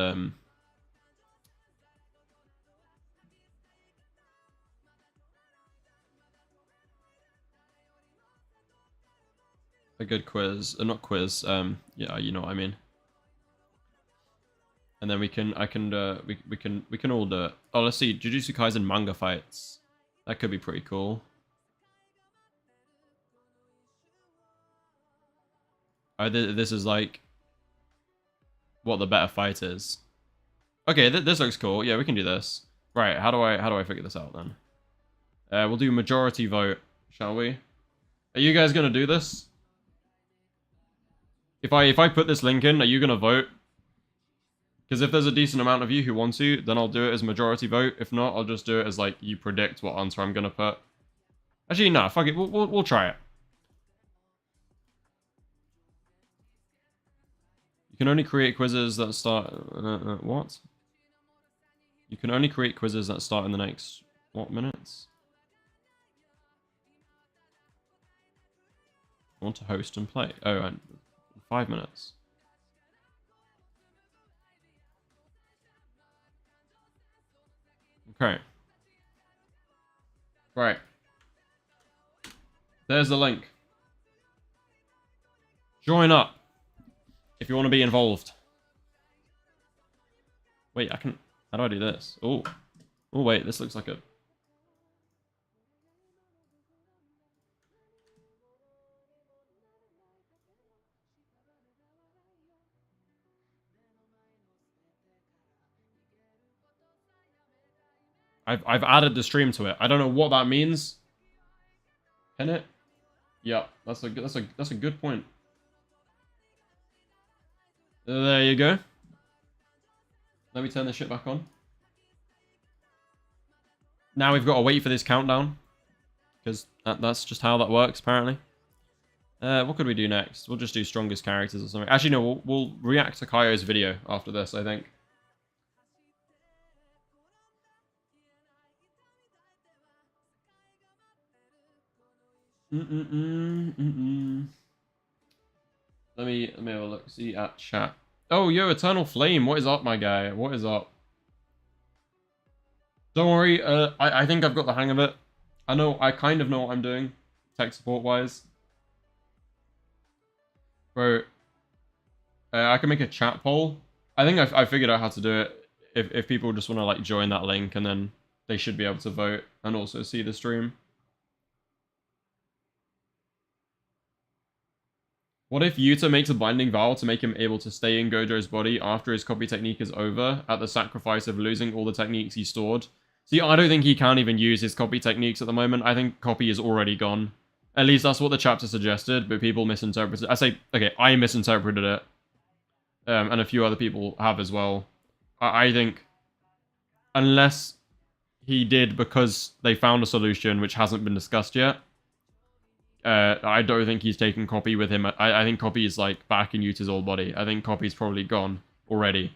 a good quiz, not quiz. Yeah, you know what I mean. And then we can we can all do it. Oh, let's see, Jujutsu Kaisen manga fights. That could be pretty cool. Oh, this is like what the better fight is. Okay, this looks cool. Yeah, we can do this. Right, how do I figure this out then? We'll do majority vote, shall we? Are you guys gonna do this? If I put this link in, are you gonna vote? Because if there's a decent amount of you who want to, then I'll do it as majority vote. If not, I'll just do it as like you predict what answer I'm gonna put. Actually, no, fuck it. We'll try it. You can only create quizzes that start. What? You can only create quizzes that start in the next what minutes? I want to host and play. Oh, and 5 minutes. Okay. Right. There's the link. Join up if you want to be involved. Wait, I can... How do I do this? Oh. Oh, wait, this looks like a... I've added the stream to it. I don't know what that means. Can it? Yeah, that's a good point. There you go. Let me turn this shit back on. Now we've got to wait for this countdown. Because that's just how that works, apparently. What could we do next? We'll just do strongest characters or something. Actually, no, we'll react to Kaiyo's video after this, I think. Let me have a look. See at chat. Oh, yo, Eternal Flame. What is up, my guy? What is up? Don't worry. I think I've got the hang of it. I kind of know what I'm doing, tech support wise. Bro, I can make a chat poll I think I figured out how to do it. If people just want to like join that link, and then they should be able to vote and also see the stream. What if Yuta makes a binding vow to make him able to stay in Gojo's body after his copy technique is over, at the sacrifice of losing all the techniques he stored? See, I don't think he can even use his copy techniques at the moment. I think copy is already gone. At least that's what the chapter suggested, but people misinterpreted it. I misinterpreted it. And a few other people have as well. I think, unless he did because they found a solution which hasn't been discussed yet, I don't think he's taking copy with him. I think copy is like back in Yuta's old body. I think copy's probably gone already.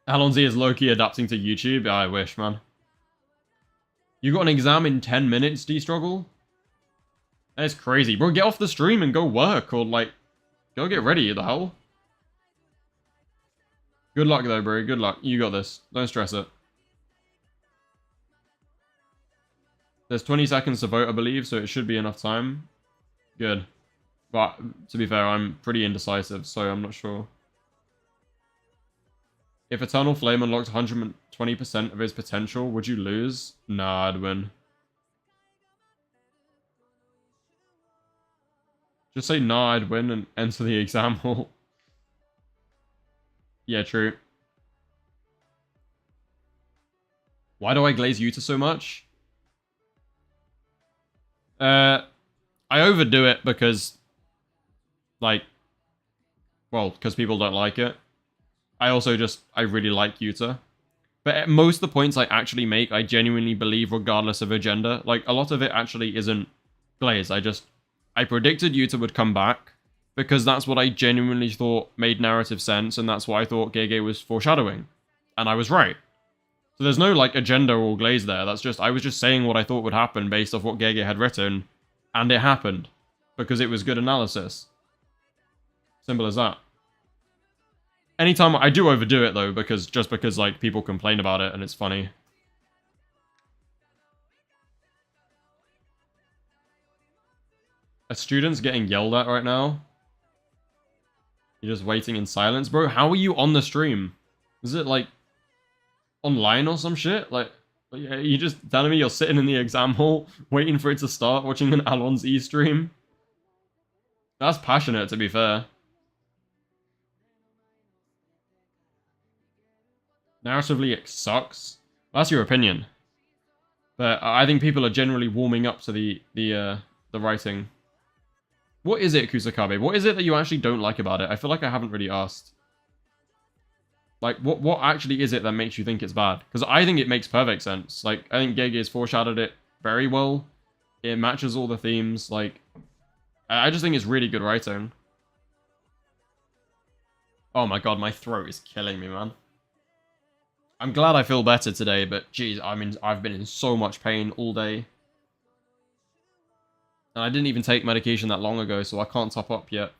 Allons-Y is low-key adapting to YouTube. I wish, man. You got an exam in 10 minutes, D-Struggle? That's crazy. Bro, get off the stream and go work, or like, go get ready, the hell? Good luck though, bro. Good luck. You got this. Don't stress it. There's 20 seconds to vote, I believe, so it should be enough time. Good. But, to be fair, I'm pretty indecisive, so I'm not sure. If Eternal Flame unlocked 120% of his potential, would you lose? Nah, I'd win. Just say nah, I'd win and enter the exam hall. Yeah, true. Why do I glaze Yuta so much? I overdo it because, like, well, because people don't like it. I really like Yuta. But at most of the points I actually make, I genuinely believe regardless of agenda. Like, a lot of it actually isn't glaze. I predicted Yuta would come back, because that's what I genuinely thought made narrative sense, and that's what I thought Gege was foreshadowing. And I was right. So there's no, like, agenda or glaze there. That's just, I was just saying what I thought would happen based off what Gege had written, and it happened. Because it was good analysis. Simple as that. Anytime, I do overdo it, though, because like, people complain about it, and it's funny. A student's getting yelled at right now. You're just waiting in silence. Bro, how are you on the stream? Is it, like, online or some shit? Like, you just telling me you're sitting in the exam hall, waiting for it to start, watching an Allons-Y stream? That's passionate, to be fair. Narratively, it sucks. That's your opinion. But I think people are generally warming up to the writing. What is it, Kusakabe? What is it that you actually don't like about it? I feel like I haven't really asked. Like, what actually is it that makes you think it's bad? Because I think it makes perfect sense. Like, I think Gege has foreshadowed it very well. It matches all the themes. Like, I just think it's really good writing. Oh my god, my throat is killing me, man. I'm glad I feel better today, but geez, I mean, I've been in so much pain all day. And I didn't even take medication that long ago, so I can't top up yet.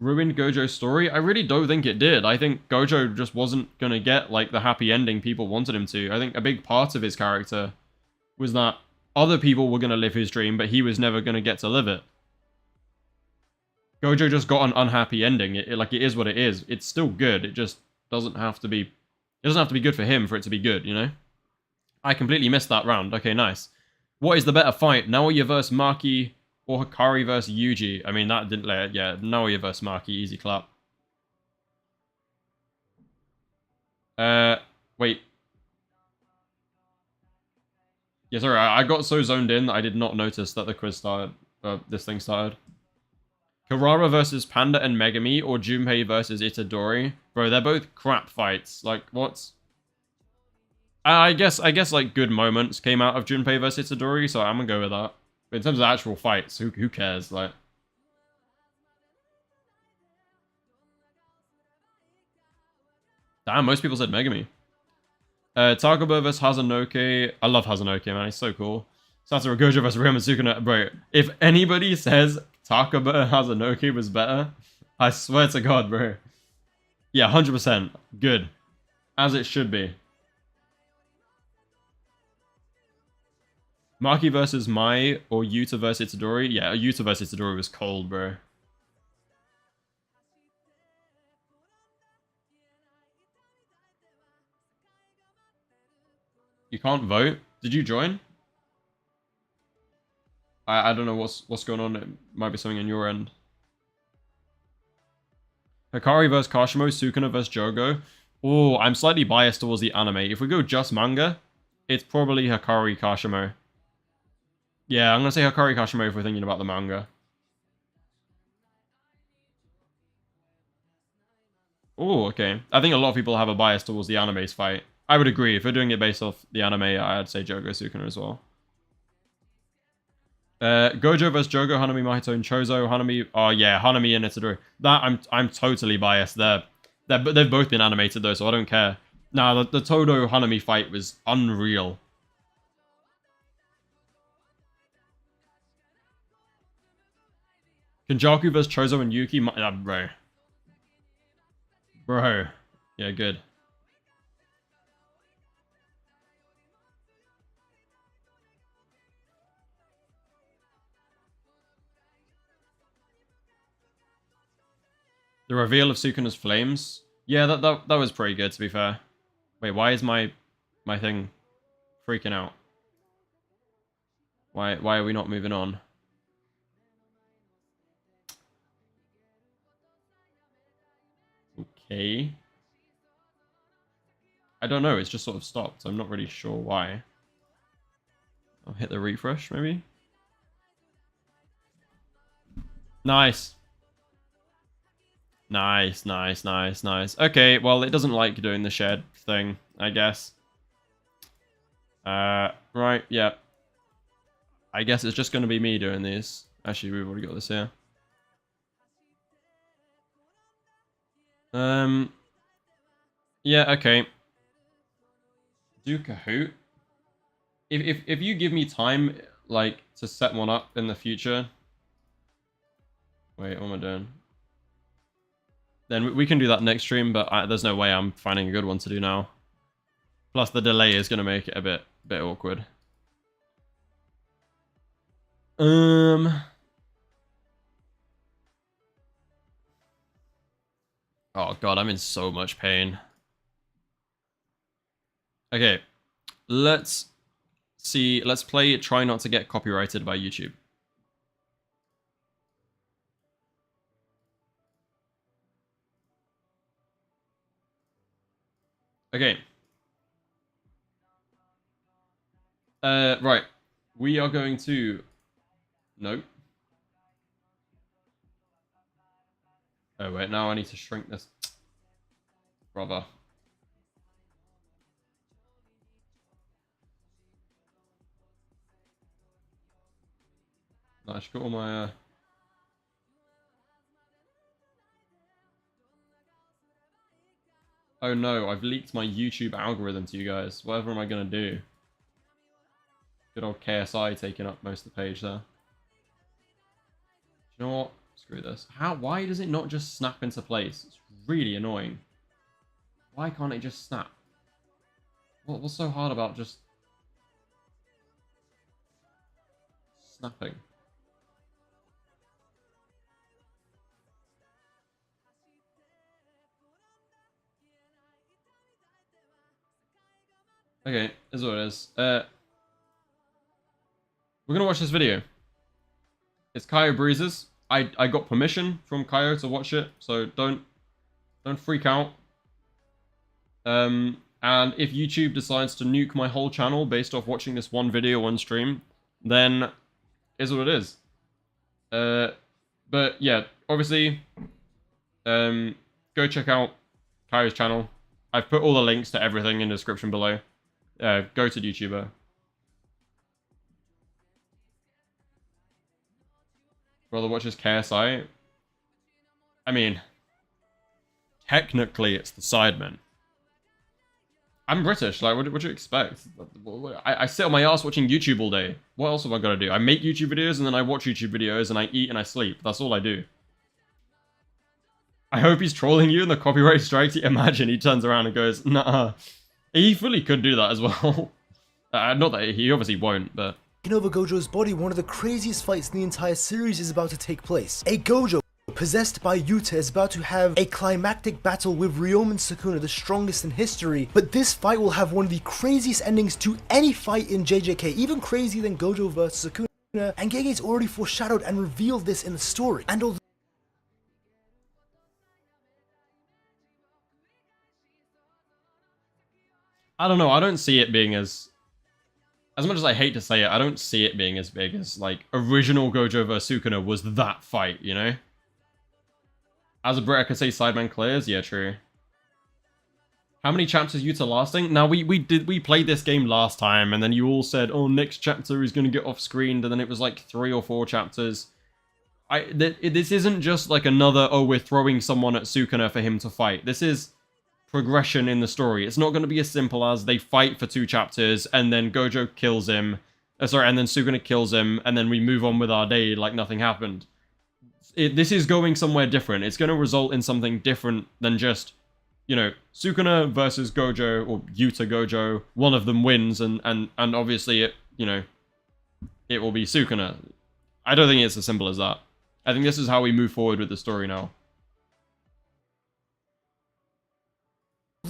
Ruined Gojo's story? I really don't think it did. I think Gojo just wasn't going to get, like, the happy ending people wanted him to. I think a big part of his character was that other people were going to live his dream, but he was never going to get to live it. Gojo just got an unhappy ending. It is what it is. It's still good. It just doesn't have to be... It doesn't have to be good for him for it to be good, you know? I completely missed that round. Okay, nice. What is the better fight? Naoya vs. Maki or Hikari vs. Yuji? I mean, that didn't let it. Yeah, Naoya vs. Maki. Easy clap. Wait. Yeah, sorry. I got so zoned in that I did not notice that the quiz started. This thing started. Karara versus Panda and Megami or Junpei versus Itadori? Bro, they're both crap fights. Like, what? I guess like good moments came out of Junpei versus Itadori, so I'm gonna go with that. But in terms of actual fights, who cares? Like, damn, most people said Megami. Takaba vs Hazanoke. I love Hazanoke, man. He's so cool. Satoru Gojo vs Ryoma Sukuna. Bro, if anybody says Takaba Hazanoke was better, I swear to God, bro. Yeah, 100%. Good. As it should be. Maki versus Mai or Yuta versus Itadori? Yeah, Yuta versus Itadori was cold, bro. You can't vote? Did you join? I don't know what's going on. It might be something on your end. Hikari versus Kashimo, Sukuna versus Jogo. Oh, I'm slightly biased towards the anime. If we go just manga, it's probably Hikari Kashimo. Yeah, I'm gonna say Hikari Kashimo if we're thinking about the manga. Oh, okay. I think a lot of people have a bias towards the anime's fight. I would agree. If we're doing it based off the anime, I'd say Jogo Sukuna as well. Gojo versus Jogo, Hanami Mahito and Chozo, Hanami. Oh yeah, Hanami and Itadori. That I'm totally biased there. They've both been animated though, so I don't care. Nah, the Todo Hanami fight was unreal. Kenjaku versus Chozo and Yuki. Bro. Bro. Yeah, good. The reveal of Sukuna's flames. Yeah, that was pretty good, to be fair. Wait, why is my thing freaking out? Why are we not moving on? Okay. I don't know, it's just sort of stopped. I'm not really sure why. I'll hit the refresh, maybe? Nice. Nice, nice, nice, nice. Okay, well, it doesn't like doing the shed thing, I guess. Right, yeah. I guess it's just going to be me doing these. Actually, we've already got this here. Yeah, okay. Do Kahoot. If you give me time, like, to set one up in the future. Wait, what am I doing? Then we can do that next stream, but there's no way I'm finding a good one to do now. Plus, the delay is going to make it a bit awkward. Oh god, I'm in so much pain. Okay, let's see. Let's play Try Not to Get Copyrighted by YouTube. Okay. Right. We are going to... Nope. Oh, wait. Now I need to shrink this. Brother. Nice. Got all my... Oh no, I've leaked my YouTube algorithm to you guys. Whatever am I going to do? Good old KSI taking up most of the page there. Do you know what? Screw this. Why does it not just snap into place? It's really annoying. Why can't it just snap? What's so hard about just snapping? Okay, is what it is. We're gonna watch this video. It's KaiyoBreeze's. I got permission from Kaiyo to watch it, so don't freak out. And if YouTube decides to nuke my whole channel based off watching this one video on stream, then is what it is. But yeah, obviously, go check out Kaiyo's channel. I've put all the links to everything in the description below. Go to YouTuber. Brother watches KSI. I mean, technically it's the Sidemen. I'm British, like, what do you expect? I sit on my ass watching YouTube all day. What else am I gonna do? I make YouTube videos, and then I watch YouTube videos, and I eat and I sleep. That's all I do. I hope he's trolling you, and the copyright strikes. Imagine he turns around and goes, nah. He fully could do that as well. Not that he obviously won't, but over Gojo's body, one of the craziest fights in the entire series is about to take place. A Gojo possessed by Yuta is about to have a climactic battle with Ryoma and Sukuna, the strongest in history, but this fight will have one of the craziest endings to any fight in JJK, even crazier than Gojo vs Sukuna, and Gege's already foreshadowed and revealed this in the story. And although I don't know, I don't see it being as much as I hate to say it, I don't see it being as big as, like, original Gojo vs Sukuna was that fight, you know? As a Brit, I could say Sideman clears. Yeah, true. How many chapters Yuta lasting? Now, we played this game last time, and then you all said, oh, next chapter is going to get off-screened, and then it was like 3 or 4 chapters. This isn't just like another, oh, we're throwing someone at Sukuna for him to fight. This is progression in the story. It's not going to be as simple as they fight for 2 chapters, and then Gojo kills him. And then Sukuna kills him, and then we move on with our day like nothing happened. This is going somewhere different. It's going to result in something different than just, you know, Sukuna versus Gojo, or Yuta Gojo. One of them wins, and obviously it, you know, it will be Sukuna. I don't think it's as simple as that. I think this is how we move forward with the story now.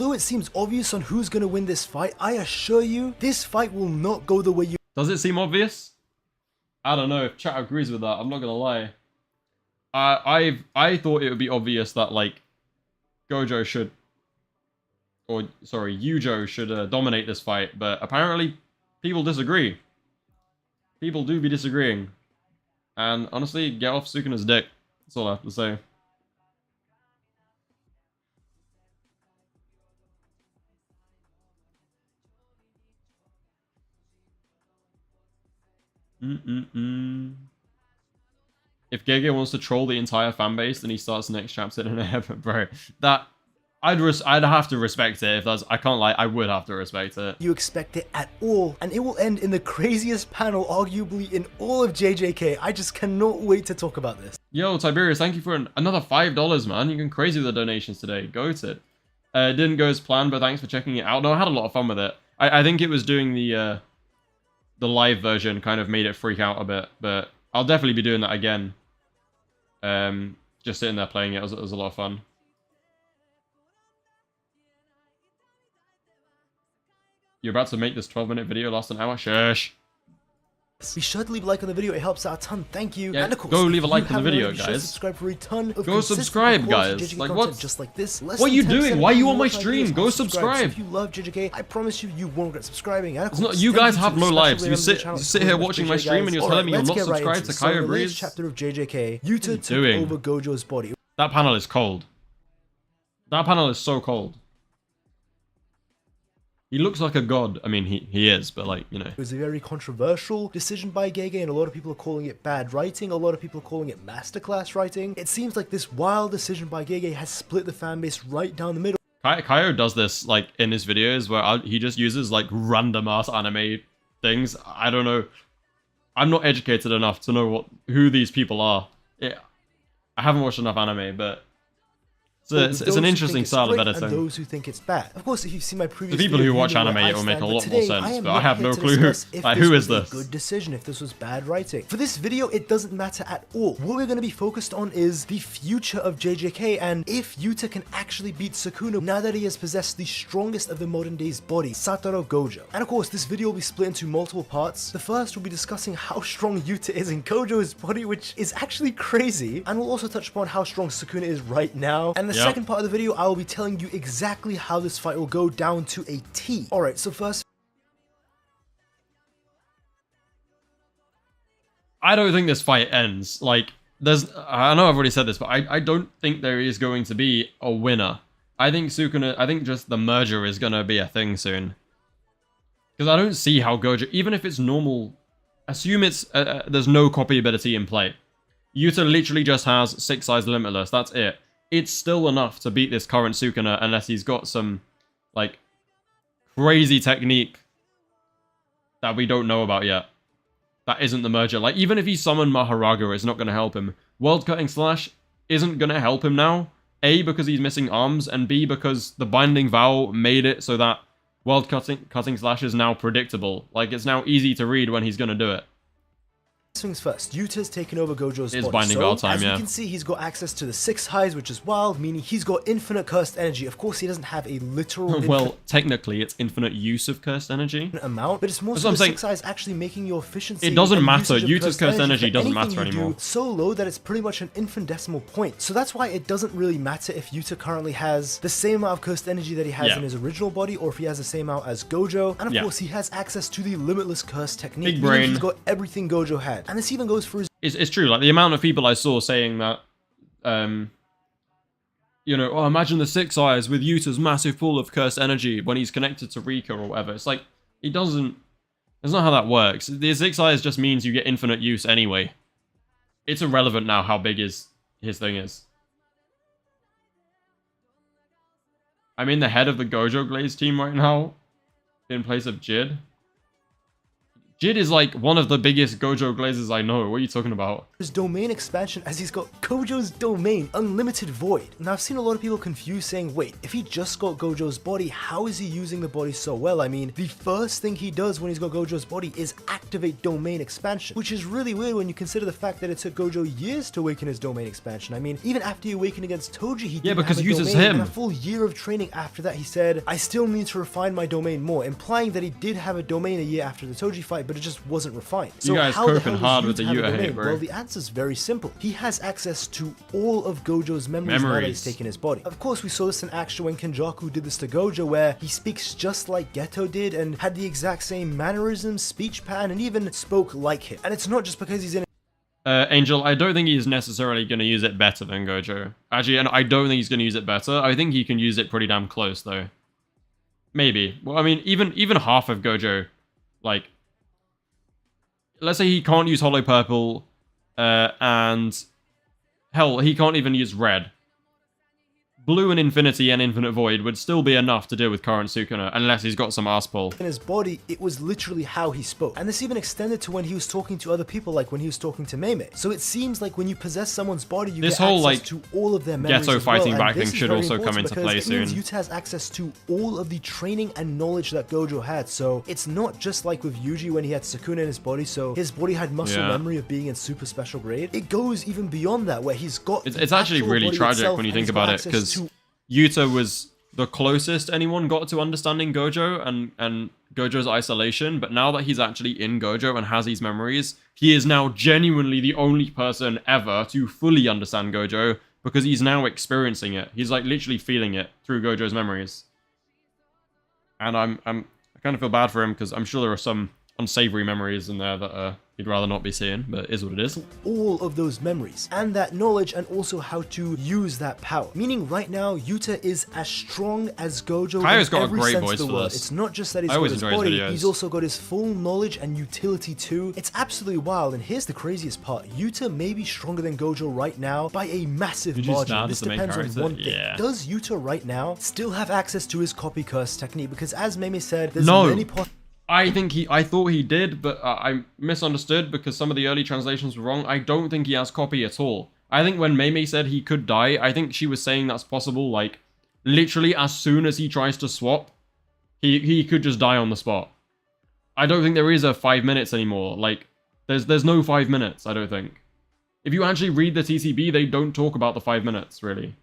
although it seems obvious on who's going to win this fight, I assure you, this fight will not go the way you... Does it seem obvious? I don't know if chat agrees with that. I'm not going to lie. I thought it would be obvious that, like, Gojo should... Or, sorry, Yujo should dominate this fight, but apparently people disagree. People do be disagreeing. And honestly, get off Sukuna's dick. That's all I have to say. If Gege wants to troll the entire fanbase, then he starts the next chapter in a heaven, bro. That I'd have to respect it. If that's, I can't lie, I would have to respect it. You expect it at all, and it will end in the craziest panel, arguably in all of JJK. I just cannot wait to talk about this. Yo, Tiberius, thank you for another $5, man. You've been crazy with the donations today. Goated. It didn't go as planned, but thanks for checking it out. No, I had a lot of fun with it. I think it was doing the live version kind of made it freak out a bit, but I'll definitely be doing that again. Just sitting there playing it was a lot of fun. You're about to make this 12-minute video last an hour? Shush. Be sure to leave a like on the video, it helps out a ton, thank you. Yeah, and of course, go leave a like on the video, guys. Subscribe for a ton of go subscribe, guys. Like, what? Just like this. What are you doing? Why are you on my stream? Go subscribe. So if you love JJK, I promise you, you won't regret subscribing. And of course, it's not, you guys have no lives. You sit here watching my stream and you're telling me you're not subscribed to KaiyoBreeze? Chapter of JJK, Yuta took over Gojo's body. That panel is cold. That panel is so cold. He looks like a god. I mean, he is, but like, you know. It was a very controversial decision by Gege, and a lot of people are calling it bad writing. A lot of people are calling it masterclass writing. It seems like this wild decision by Gege has split the fanbase right down the middle. Kaiyo does this, like, in his videos, where he just uses, like, random-ass anime things. I don't know. I'm not educated enough to know who these people are. I haven't watched enough anime, but... It's an interesting style of editing. And those who think it's bad. Of course, if you've seen my previous the people who watch anime, it will make a lot more sense, but I have no clue. Like, who is this? Good decision if this was bad writing. For this video, it doesn't matter at all. What we're going to be focused on is the future of JJK and if Yuta can actually beat Sukuna now that he has possessed the strongest of the modern day's body, Satoru Gojo. And of course, this video will be split into multiple parts. The first will be discussing how strong Yuta is in Gojo's body, which is actually crazy, and we'll also touch upon how strong Sukuna is right now. And the second part of the video, I will be telling you exactly how this fight will go down to a T. Alright, so first... I don't think this fight ends. Like, I know I've already said this, but I don't think there is going to be a winner. I think just the merger is going to be a thing soon. Because I don't see how Gojo, even if it's normal, assume it's, there's no copy ability in play. Yuta literally just has 6 size limitless, that's it. It's still enough to beat this current Sukuna unless he's got some, like, crazy technique that we don't know about yet. That isn't the merger. Like, even if he summoned Maharaga, it's not going to help him. World Cutting Slash isn't going to help him now. A, because he's missing arms, and B, because the Binding Vow made it so that World cutting slash is now predictable. Like, it's now easy to read when he's gonna do it. Things first, Yuta's taken over Gojo's body. Binding Bell time, as you can see, he's got access to the 6 highs, which is wild, meaning he's got infinite cursed energy. Of course, he doesn't have a literal well, technically, it's infinite use of cursed energy amount, but it's more so the 6 highs actually making your efficiency. It doesn't matter. Yuta's cursed energy doesn't matter anymore. So low that it's pretty much an infinitesimal point. So that's why it doesn't really matter if Yuta currently has the same amount of cursed energy that he has in his original body, or if he has the same amount as Gojo. And of course, he has access to the limitless curse technique. Big brain. He's got everything Gojo had, and this even goes for his. It's true, like the amount of people I saw saying that, you know, oh, imagine the 6 eyes with Yuta's massive pool of cursed energy when he's connected to Rika or whatever. It's like, it doesn't, that's not how that works. The 6 eyes just means you get infinite use anyway. It's irrelevant now how big his thing is. I'm in the head of the Gojo Glaze team right now, in place of Jid. Jid is like one of the biggest Gojo Glazes I know. What are you talking about? His domain expansion, as he's got Gojo's domain, Unlimited Void. Now I've seen a lot of people confused saying, wait, if he just got Gojo's body, how is he using the body so well? I mean, the first thing he does when he's got Gojo's body is activate domain expansion, which is really weird when you consider the fact that it took Gojo years to awaken his domain expansion. I mean, even after he awakened against Toji, he didn't because have he a uses domain, him. and a full year of training after that, he said, I still need to refine my domain more, implying that he did have a domain a year after the Toji fight, but it just wasn't refined. So you guys how the coping hell hard does with the Yuta have a Yuta hate, domain? bro. Well, the answer's very simple. He has access to all of Gojo's memories now that he's taken his body. Of course, we saw this in action when Kenjaku did this to Gojo, where he speaks just like Geto did and had the exact same mannerisms, speech pattern, and even spoke like him. And it's not just because he's in Angel, I don't think he's necessarily going to use it better than Gojo. Actually, and I don't think he's going to use it better. I think he can use it pretty damn close, though. Maybe. Well, I mean, even half of Gojo, like, let's say he can't use Hollow Purple, and hell, he can't even use Red. Blue and Infinity and Infinite Void would still be enough to deal with current Sukuna, unless he's got some ass pull. In his body, it was literally how he spoke. And this even extended to when he was talking to other people, like when he was talking to Mei. So it seems like when you possess someone's body, you this get whole, access to all of their memories Ghetto as fighting well. back thing should also come into play soon. It means Yuta has access to all of the training and knowledge that Gojo had. So it's not just like with Yuji when he had Sukuna in his body, so his body had muscle memory of being in super special grade. It goes even beyond that, where he's got it's actually really tragic when you think about it, because Yuta was the closest anyone got to understanding Gojo and Gojo's isolation, but now that he's actually in Gojo and has these memories, he is now genuinely the only person ever to fully understand Gojo, because he's now experiencing it. He's like literally feeling it through Gojo's memories. And I kind of feel bad for him, because I'm sure there are some unsavory memories in there that he'd rather not be seeing, but it is what it is. All of those memories and that knowledge, and also how to use that power. Meaning right now, Yuta is as strong as Gojo. Kaiyo's in got a every great sense voice of the for word. this. It's not just that he's I got always his enjoy his body, videos. he's also got his full knowledge and utility too. It's absolutely wild, and here's the craziest part. Yuta may be stronger than Gojo right now by a massive margin. This depends on one thing. Does Yuta right now still have access to his copy curse technique? Because as Mei said, there's many I thought he did, but I misunderstood because some of the early translations were wrong. I don't think he has copy at all. I think when Mei said he could die, I think she was saying that's possible, like, literally as soon as he tries to swap, he could just die on the spot. I don't think there is a 5 minutes anymore. Like, there's no 5 minutes, I don't think. If you actually read the TCB, they don't talk about the 5 minutes, really.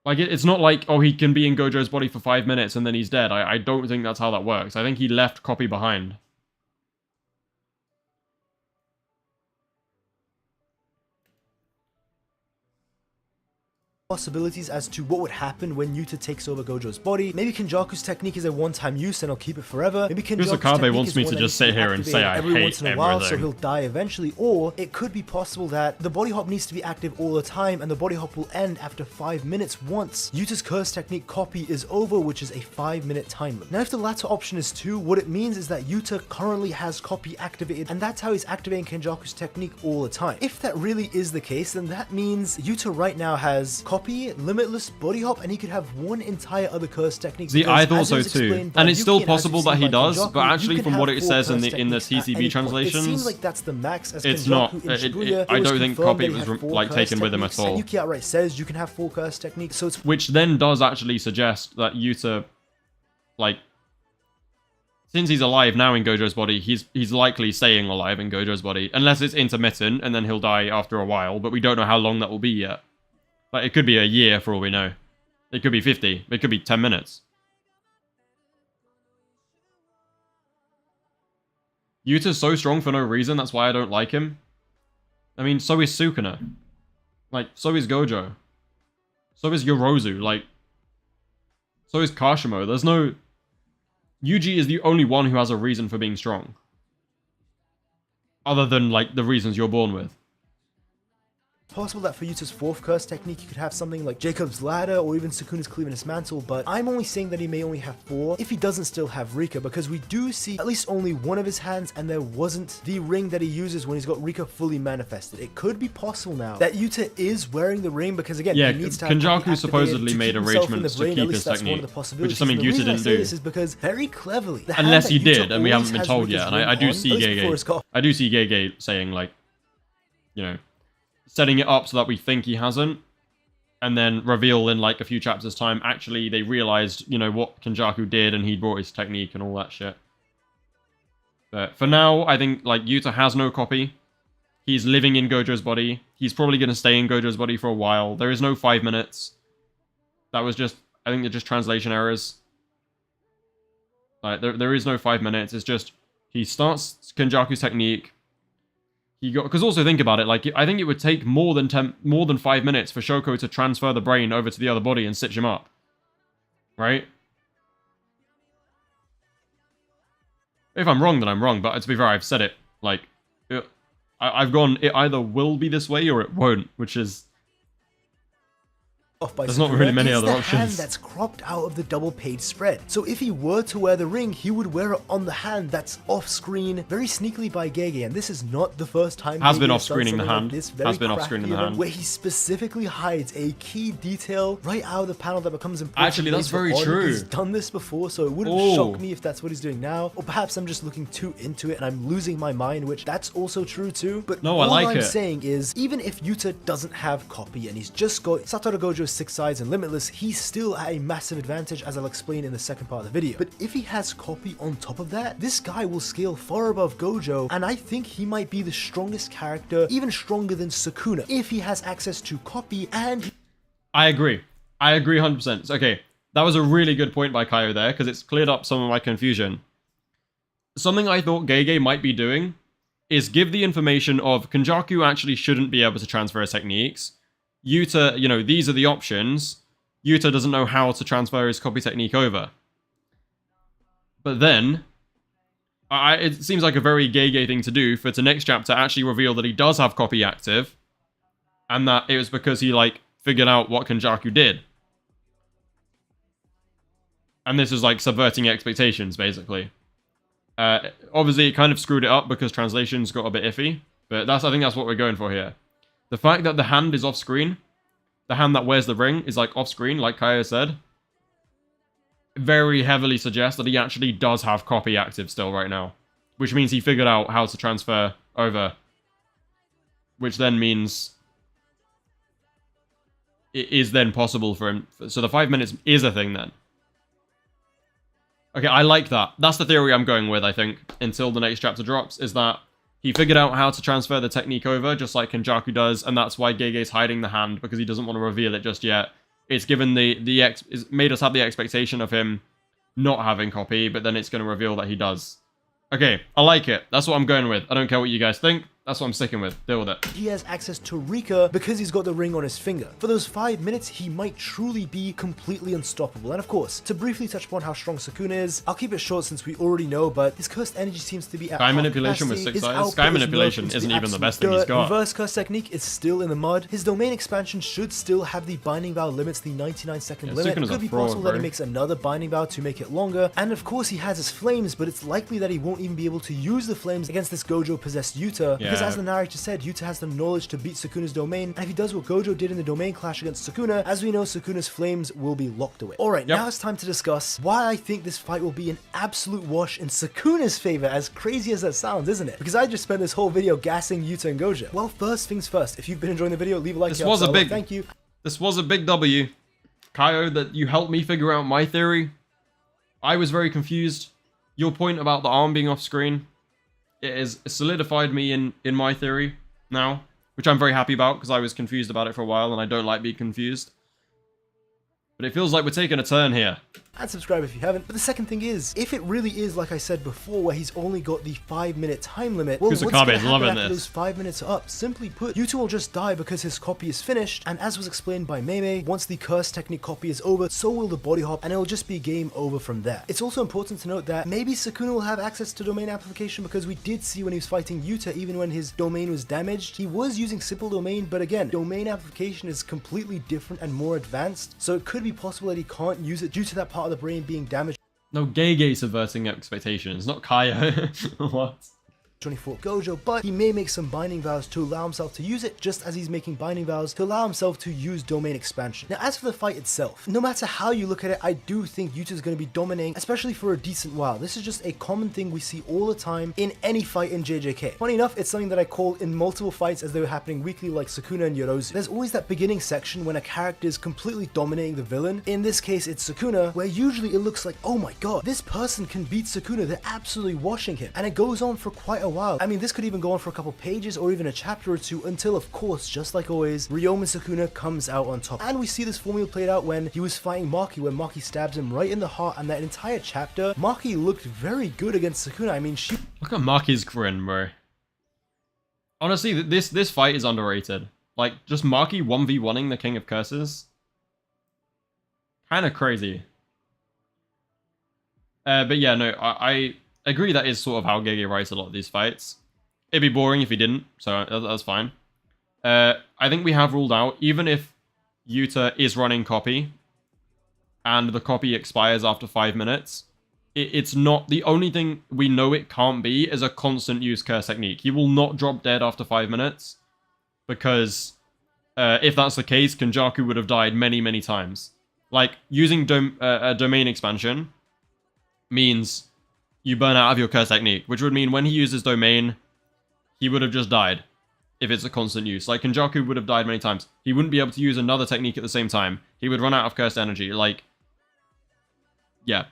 Like, it's not like, oh, he can be in Gojo's body for 5 minutes and then he's dead. I don't think that's how that works. I think he left copy behind. Possibilities as to what would happen when Yuta takes over Gojo's body. Maybe Kenjaku's technique is a one-time use and he'll keep it forever. Maybe Kenjaku's technique wants me to just sit here and say I hate once in a while, so everything. he'll die eventually. Or it could be possible that the body hop needs to be active all the time, and the body hop will end after 5 minutes once Yuta's curse technique copy is over, which is a 5-minute time limit. Now, if the latter option is true, what it means is that Yuta currently has copy activated, and that's how he's activating Kenjaku's technique all the time. If that really is the case, then that means Yuta right now has copy copy, limitless, body hop, and he could have one entire other curse technique. See, I thought as so was too. explained by And it's Yuki still and as possible you've that seen he by does, Kenjaku, but you actually can from have what it 4 says in curse the techniques at TCB any point. translations, It seems like that's the max, as it's Kenjaku not. in Shibuya, I it was don't think confirmed copy that he was had 4 like curse taken with him at techniques, all. and Yuki outright says you can have 4 curse techniques, so it's Which then does actually suggest that Yuta, like, since he's alive now in Gojo's body, he's likely staying alive in Gojo's body, unless it's intermittent and then he'll die after a while. But we don't know how long that will be yet. Like, it could be a year for all we know. It could be 50. It could be 10 minutes. Yuta's so strong for no reason. That's why I don't like him. I mean, so is Sukuna. Like, so is Gojo. So is Yorozu. Like, so is Kashimo. There's no... Yuji is the only one who has a reason for being strong. Other than, like, the reasons you're born with. possible that for Yuta's 4th curse technique, you could have something like Jacob's Ladder or even Sukuna's Cleaviness Mantle, but I'm only saying that he may only have 4 if he doesn't still have Rika, because we do see at least only one of his hands, and there wasn't the ring that he uses when he's got Rika fully manifested. It could be possible now that Yuta is wearing the ring, because again, yeah, he needs to have Kenjaku supposedly made arrangements to keep his that's technique, one of the which is something And the Yuta reason I didn't say do. This is because very cleverly, the Unless hand he that Yuta did, and we haven't always been has told yet. Rika's And I ring do on, see at least before his Gege. I do see Gege saying, like, you know, setting it up so that we think he hasn't, and then reveal in like a few chapters time, actually they realized, you know, what Kenjaku did and he brought his technique and all that shit. But for now, I think like Yuta has no copy. He's living in Gojo's body. He's probably going to stay in Gojo's body for a while. There is no 5 minutes. That was just, I think they're just translation errors. Like, there is no 5 minutes. It's just, he starts Kenjaku's technique. He got, because also think about it, like, I think it would take more than 5 minutes for Shoko to transfer the brain over to the other body and stitch him up. Right? If I'm wrong, then I'm wrong, but to be fair, I've said it. Like, I've gone, it either will be this way or it won't, which is... There's not really many other options. Hand that's cropped out of the double page spread. So if he were to wear the ring, he would wear it on the hand that's off screen very sneakily by Gege, and this is not the first time Has Gege been has off screening the done hand. this very Has been off screening the crafty hand. where he specifically hides a key detail right out of the panel that becomes important. Actually, that's later very on. true. He's done this before, so it wouldn't shock me if that's what he's doing now. Or perhaps I'm just looking too into it and I'm losing my mind, which that's also true too. But no, all I'm saying is, even if Yuta doesn't have copy and he's just got Satoru Gojo's 6 sides and Limitless, he's still at a massive advantage, as I'll explain in the second part of the video. But if he has copy on top of that, this guy will scale far above Gojo, and I think he might be the strongest character, even stronger than Sukuna, if he has access to copy and... I agree 100%. Okay, that was a really good point by Kaiyo there, because it's cleared up some of my confusion. Something I thought Gege might be doing is give the information of Kenjaku actually shouldn't be able to transfer his techniques. Yuta, you know, these are the options. Yuta doesn't know how to transfer his copy technique over. But then, it seems like a very Gege thing to do for the next chapter actually reveal that he does have copy active, and that it was because he, like, figured out what Kenjaku did. And this is, like, subverting expectations, basically. Obviously, it kind of screwed it up because translations got a bit iffy, but I think that's what we're going for here. The fact that the hand is off screen, the hand that wears the ring is like off screen, like Kaiyo said, very heavily suggests that he actually does have copy active still right now, which means he figured out how to transfer over, which then means it is then possible for him. So the 5 minutes is a thing then. Okay, I like that. That's the theory I'm going with, I think, until the next chapter drops, is that he figured out how to transfer the technique over, just like Kenjaku does, and that's why Gege's hiding the hand, because he doesn't want to reveal it just yet. It's given it's made us have the expectation of him not having copy, but then it's going to reveal that he does. Okay, I like it. That's what I'm going with. I don't care what you guys think. That's what I'm sticking with. Deal with it. He has access to Rika because he's got the ring on his finger. For those 5 minutes, he might truly be completely unstoppable. And of course, to briefly touch upon how strong Sukuna is, I'll keep it short since we already know, but his cursed energy seems to be at Sky manipulation with 6 eyes. Sky manipulation isn't even the best thing he's got. Reverse curse technique is still in the mud. His domain expansion should still have the binding vow limits, the 99-second limit. It could be possible that he makes another binding vow to make it longer. And of course, he has his flames, but it's likely that he won't even be able to use the flames against this Gojo-possessed Yuta, because Because as the narrator said, Yuta has the knowledge to beat Sukuna's domain, and if he does what Gojo did in the domain clash against Sukuna, as we know, Sukuna's flames will be locked away. Alright, now it's time to discuss why I think this fight will be an absolute wash in Sukuna's favor, as crazy as that sounds, isn't it? Because I just spent this whole video gassing Yuta and Gojo. Well, first things first, if you've been enjoying the video, leave a like. Thank you. This was a big W. Kaiyo, that you helped me figure out my theory. I was very confused. Your point about the arm being off screen, it has solidified me in my theory now, which I'm very happy about because I was confused about it for a while and I don't like being confused. But it feels like we're taking a turn here. And subscribe if you haven't. But the second thing is, if it really is like I said before, where he's only got the 5-minute time limit, well, what's going to happen after those 5 minutes are up? Simply put, Yuta will just die because his copy is finished, and as was explained by Mei, once the curse technique copy is over, so will the body hop, and it will just be game over from there. It's also important to note that maybe Sukuna will have access to domain amplification, because we did see when he was fighting Yuta, even when his domain was damaged, he was using simple domain, but again, domain amplification is completely different and more advanced, so it could be possible that he can't use it due to that part of the brain being damaged. No, Gege subverting expectations, not Kaiyo. What? 24 Gojo, but he may make some binding vows to allow himself to use it, just as he's making binding vows to allow himself to use domain expansion. Now, as for the fight itself, no matter how you look at it, I do think Yuta's going to be dominating, especially for a decent while. This is just a common thing we see all the time in any fight in JJK. Funny enough, it's something that I call in multiple fights as they were happening weekly, like Sukuna and Yorozu. There's always that beginning section when a character is completely dominating the villain. In this case, it's Sukuna, where usually it looks like, oh my god, this person can beat Sukuna, they're absolutely washing him. And it goes on for quite a while. I mean, this could even go on for a couple pages or even a chapter or two until, of course, just like always, Ryoma Sukuna comes out on top. And we see this formula played out when he was fighting Maki, when Maki stabs him right in the heart, and that entire chapter, Maki looked very good against Sukuna. I mean, look at Maki's grin, bro. Honestly, this fight is underrated. Like, just Maki 1v1ing the King of Curses. Kinda crazy. But yeah, no, I agree that is sort of how Gege writes a lot of these fights. It'd be boring if he didn't, so that's fine. I think we have ruled out, even if Yuta is running copy, and the copy expires after 5 minutes, it's not, the only thing we know it can't be is a constant use curse technique. He will not drop dead after 5 minutes, because if that's the case, Kenjaku would have died many, many times. Like, using a domain expansion means you burn out of your curse technique, which would mean when he uses domain, he would have just died if it's a constant use. Like, Kenjaku would have died many times. He wouldn't be able to use another technique at the same time. He would run out of cursed energy. Like, yeah,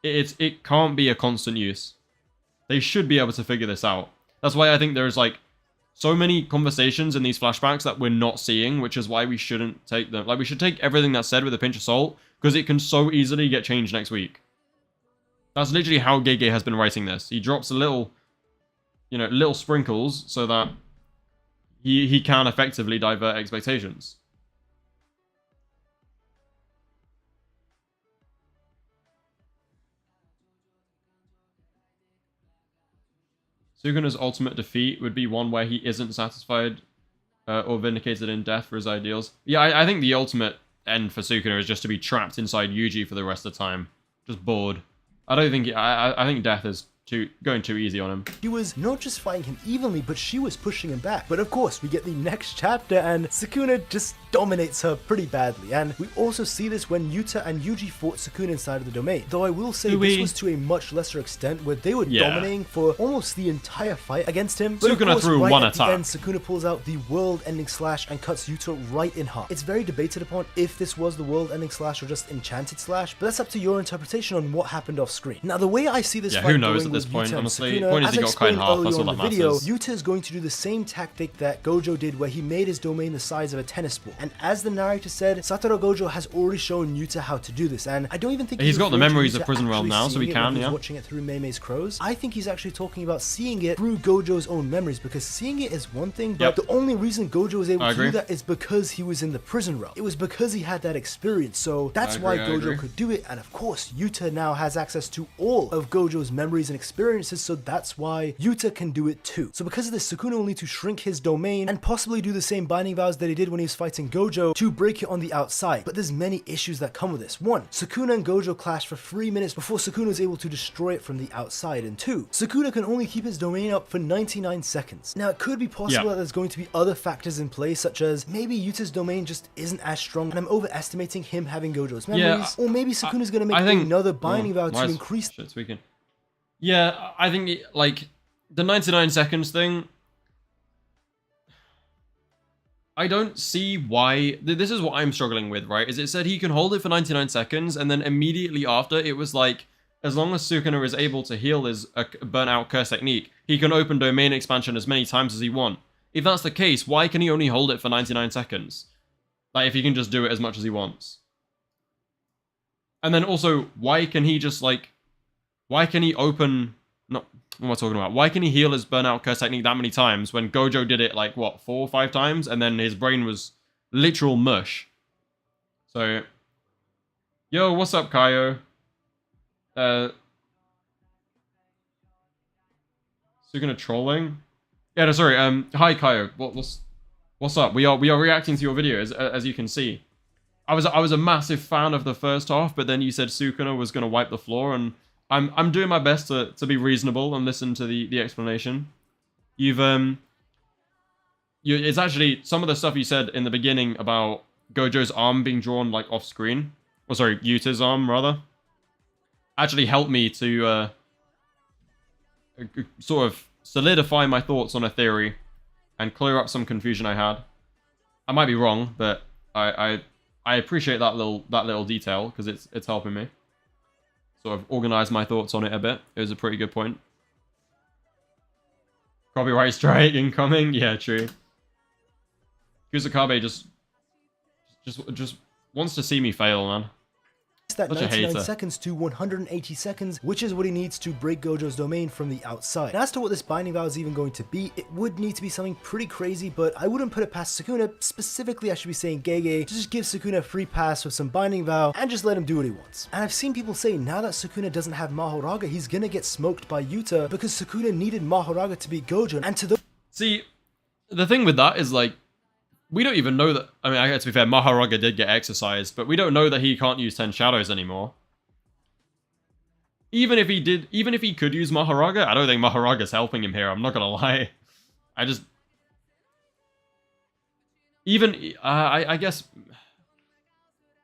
it can't be a constant use. They should be able to figure this out. That's why I think there's, like, so many conversations in these flashbacks that we're not seeing, which is why we shouldn't take them. Like, we should take everything that's said with a pinch of salt, because it can so easily get changed next week. That's literally how Gege has been writing this. He drops a little, you know, little sprinkles so that he can effectively divert expectations. Sukuna's ultimate defeat would be one where he isn't satisfied or vindicated in death for his ideals. Yeah, I think the ultimate end for Sukuna is just to be trapped inside Yuji for the rest of the time. Just bored. I don't think... I think death is going too easy on him. She was not just fighting him evenly, but she was pushing him back. But of course, we get the next chapter, and Sukuna just dominates her pretty badly. And we also see this when Yuta and Yuji fought Sukuna inside of the domain. Though I will say this was to a much lesser extent, where they were dominating for almost the entire fight against him. But Sukuna threw one attack. And Sukuna pulls out the world-ending slash and cuts Yuta right in half. It's very debated upon if this was the world-ending slash or just enchanted slash, but that's up to your interpretation on what happened off screen. Now, the way I see this fight who knows going at this point, honestly. Sukuna, Point is he got cut in half, that's all that matters. Yuta is going to do the same tactic that Gojo did, where he made his domain the size of a tennis ball. And as the narrator said, Satoru Gojo has already shown Yuta how to do this, and I don't even think he's got the memories of Prison Realm now, so he can, yeah. Watching it through Mei's crows, I think he's actually talking about seeing it through Gojo's own memories, because seeing it is one thing, but the only reason Gojo was able to do that is because he was in the Prison Realm. It was because he had that experience, so that's why Gojo could do it. And of course, Yuta now has access to all of Gojo's memories and experiences, so that's why Yuta can do it too. So because of this, Sukuna will need to shrink his domain and possibly do the same binding vows that he did when he was fighting Gojo to break it on the outside. But there's many issues that come with this. 1. Sukuna and Gojo clash for 3 minutes before Sukuna is able to destroy it from the outside. And 2. Sukuna can only keep his domain up for 99 seconds. Now it could be possible that there's going to be other factors in play, such as maybe Yuta's domain just isn't as strong and I'm overestimating him having Gojo's memories, or maybe Sukuna's going to make another binding vow to increase. Yeah, I think like the 99 seconds thing, I don't see why. This is what I'm struggling with, right? Is it said he can hold it for 99 seconds, and then immediately after, it was like, as long as Sukuna is able to heal his burnt-out curse technique, he can open domain expansion as many times as he wants. If that's the case, why can he only hold it for 99 seconds? Like, if he can just do it as much as he wants. And then also, why can he just, like, why can he open... No, what am I talking about? Why can he heal his burnout curse technique that many times when Gojo did it like, what, 4 or 5 times? And then his brain was literal mush. So, yo, what's up, Kaiyo? Sukuna trolling? Yeah, no, sorry, hi, Kaiyo. What's up? We are reacting to your video, as you can see. I was a massive fan of the first half, but then you said Sukuna was going to wipe the floor, and I'm doing my best to be reasonable and listen to the explanation. It's actually some of the stuff you said in the beginning about Gojo's arm being drawn like off screen, or sorry, Yuta's arm rather, actually helped me to sort of solidify my thoughts on a theory and clear up some confusion I had. I might be wrong, but I appreciate that little detail because it's helping me sort of organize my thoughts on it a bit. It was a pretty good point. Copyright strike incoming. Yeah, true. Kusakabe just wants to see me fail, man. That 99 seconds to 180 seconds, which is what he needs to break Gojo's domain from the outside. And as to what this binding vow is even going to be, it would need to be something pretty crazy, but I wouldn't put it past Sukuna. Specifically, I should be saying Gege, to just give Sukuna a free pass with some binding vow and just let him do what he wants. And I've seen people say now that Sukuna doesn't have Mahoraga, he's gonna get smoked by Yuta because Sukuna needed Mahoraga to beat Gojo. And to the see, the thing with that is like, we don't even know that... I mean, to be fair, Mahoraga did get exercised, but we don't know that he can't use 10 Shadows anymore. Even if he could use Mahoraga, I don't think Mahoraga's helping him here, I'm not gonna lie. I just... I guess...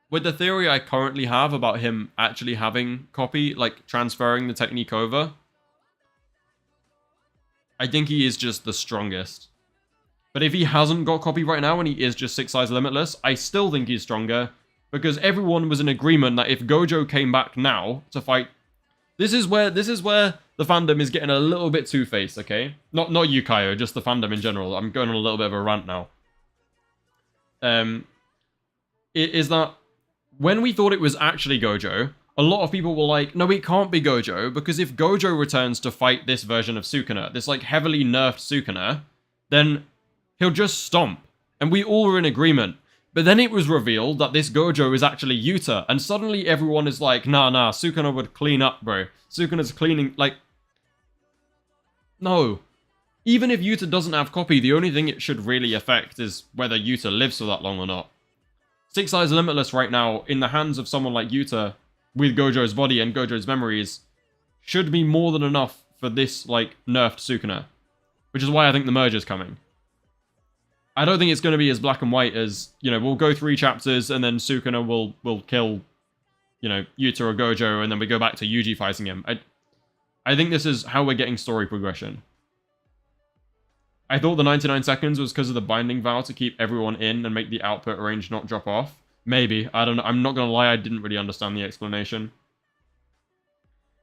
With the theory I currently have about him actually having copy, like, transferring the technique over, I think he is just the strongest. But if he hasn't got copy right now and he is just 6 eyes limitless, I still think he's stronger because everyone was in agreement that if Gojo came back now to fight, this is where the fandom is getting a little bit two-faced, okay? Not you, Kaiyo, just the fandom in general. I'm going on a little bit of a rant now. Is that when we thought it was actually Gojo, a lot of people were like, no, it can't be Gojo because if Gojo returns to fight this version of Sukuna, this like heavily nerfed Sukuna, then he'll just stomp. And we all were in agreement. But then it was revealed that this Gojo is actually Yuta. And suddenly everyone is like, nah, Sukuna would clean up, bro. Sukuna's cleaning, like... No. Even if Yuta doesn't have copy, the only thing it should really affect is whether Yuta lives for that long or not. 6 Eyes Limitless right now, in the hands of someone like Yuta, with Gojo's body and Gojo's memories, should be more than enough for this, like, nerfed Sukuna. Which is why I think the merge is coming. I don't think it's going to be as black and white as, you know, we'll go 3 chapters and then Sukuna will kill, you know, Yuta or Gojo and then we go back to Yuji fighting him. I think this is how we're getting story progression. I thought the 99 seconds was because of the binding vow to keep everyone in and make the output range not drop off. Maybe. I don't know. I'm not going to lie, I didn't really understand the explanation.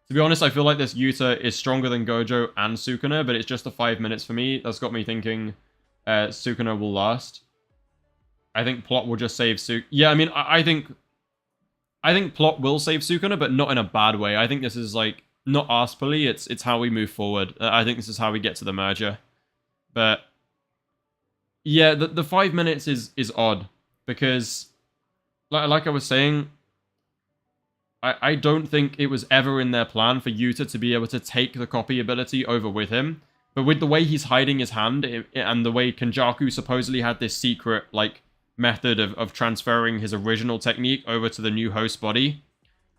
To be honest, I feel like this Yuta is stronger than Gojo and Sukuna, but it's just the 5 minutes for me. That's got me thinking... Sukuna will last. I think plot will just save Sukuna. Yeah, I mean, I think plot will save Sukuna, but not in a bad way. I think this is like not artfully. It's how we move forward. I think this is how we get to the merger. But yeah, the 5 minutes is odd because, like I was saying, I don't think it was ever in their plan for Yuta to be able to take the copy ability over with him. But with the way he's hiding his hand, and the way Kenjaku supposedly had this secret, like, method of transferring his original technique over to the new host body,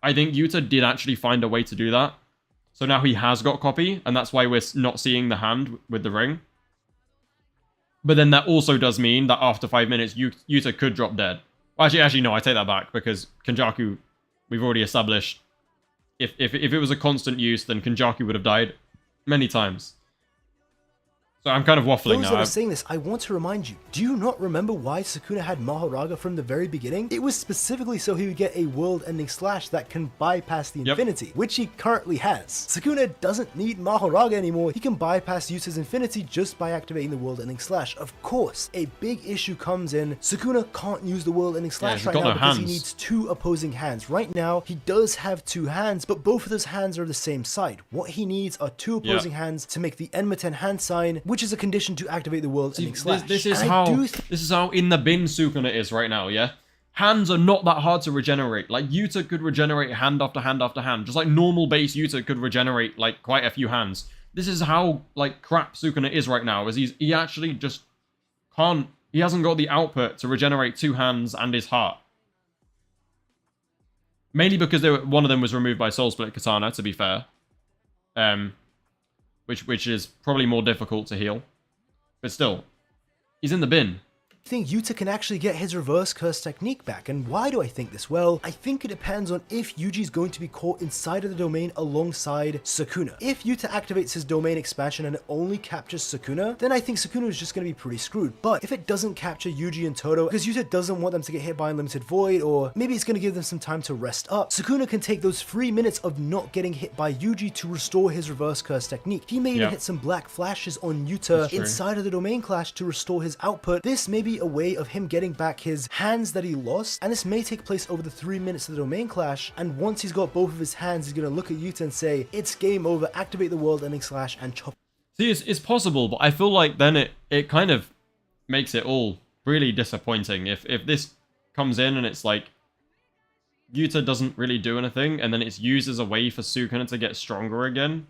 I think Yuta did actually find a way to do that. So now he has got copy, and that's why we're not seeing the hand with the ring. But then that also does mean that after 5 minutes, Yuta could drop dead. Well, actually, no, I take that back, because Kenjaku, we've already established, if it was a constant use, then Kenjaku would have died many times. So I'm kind of waffling now. That are saying this, I want to remind you, do you not remember why Sukuna had Mahoraga from the very beginning? It was specifically so he would get a world-ending slash that can bypass the infinity, which he currently has. Sukuna doesn't need Mahoraga anymore. He can bypass Yuta's infinity just by activating the world-ending slash. Of course, a big issue comes in, Sukuna can't use the world-ending slash right now because he needs 2 opposing hands. Right now, he does have 2 hands, but both of those hands are the same side. What he needs are 2 opposing hands to make the Enmeten hand sign, which is a condition to activate the world-ending slash. This is how in the bin Sukuna is right now, yeah? Hands are not that hard to regenerate. Like, Yuta could regenerate hand after hand after hand. Just like normal base Yuta could regenerate, like, quite a few hands. This is how, like, crap Sukuna is right now, is he actually just can't... He hasn't got the output to regenerate 2 hands and his heart. Mainly because one of them was removed by Soul Split Katana, to be fair. Which is probably more difficult to heal. But still, he's in the bin. I think Yuta can actually get his reverse curse technique back. And why do I think this? Well, I think it depends on if Yuji's going to be caught inside of the domain alongside Sukuna. If Yuta activates his domain expansion and it only captures Sukuna, then I think Sukuna is just going to be pretty screwed. But if it doesn't capture Yuji and Todo, because Yuta doesn't want them to get hit by Unlimited Void, or maybe it's going to give them some time to rest up, Sukuna can take those 3 minutes of not getting hit by Yuji to restore his reverse curse technique. He may even hit some black flashes on Yuta inside of the domain clash to restore his output. This may be a way of him getting back his hands that he lost, and this may take place over the 3 minutes of the domain clash, and once he's got both of his hands, he's going to look at Yuta and say, it's game over, activate the world-ending slash and chop. See, it's possible, but I feel like then it kind of makes it all really disappointing. If this comes in and it's like, Yuta doesn't really do anything, and then it's used as a way for Sukuna to get stronger again.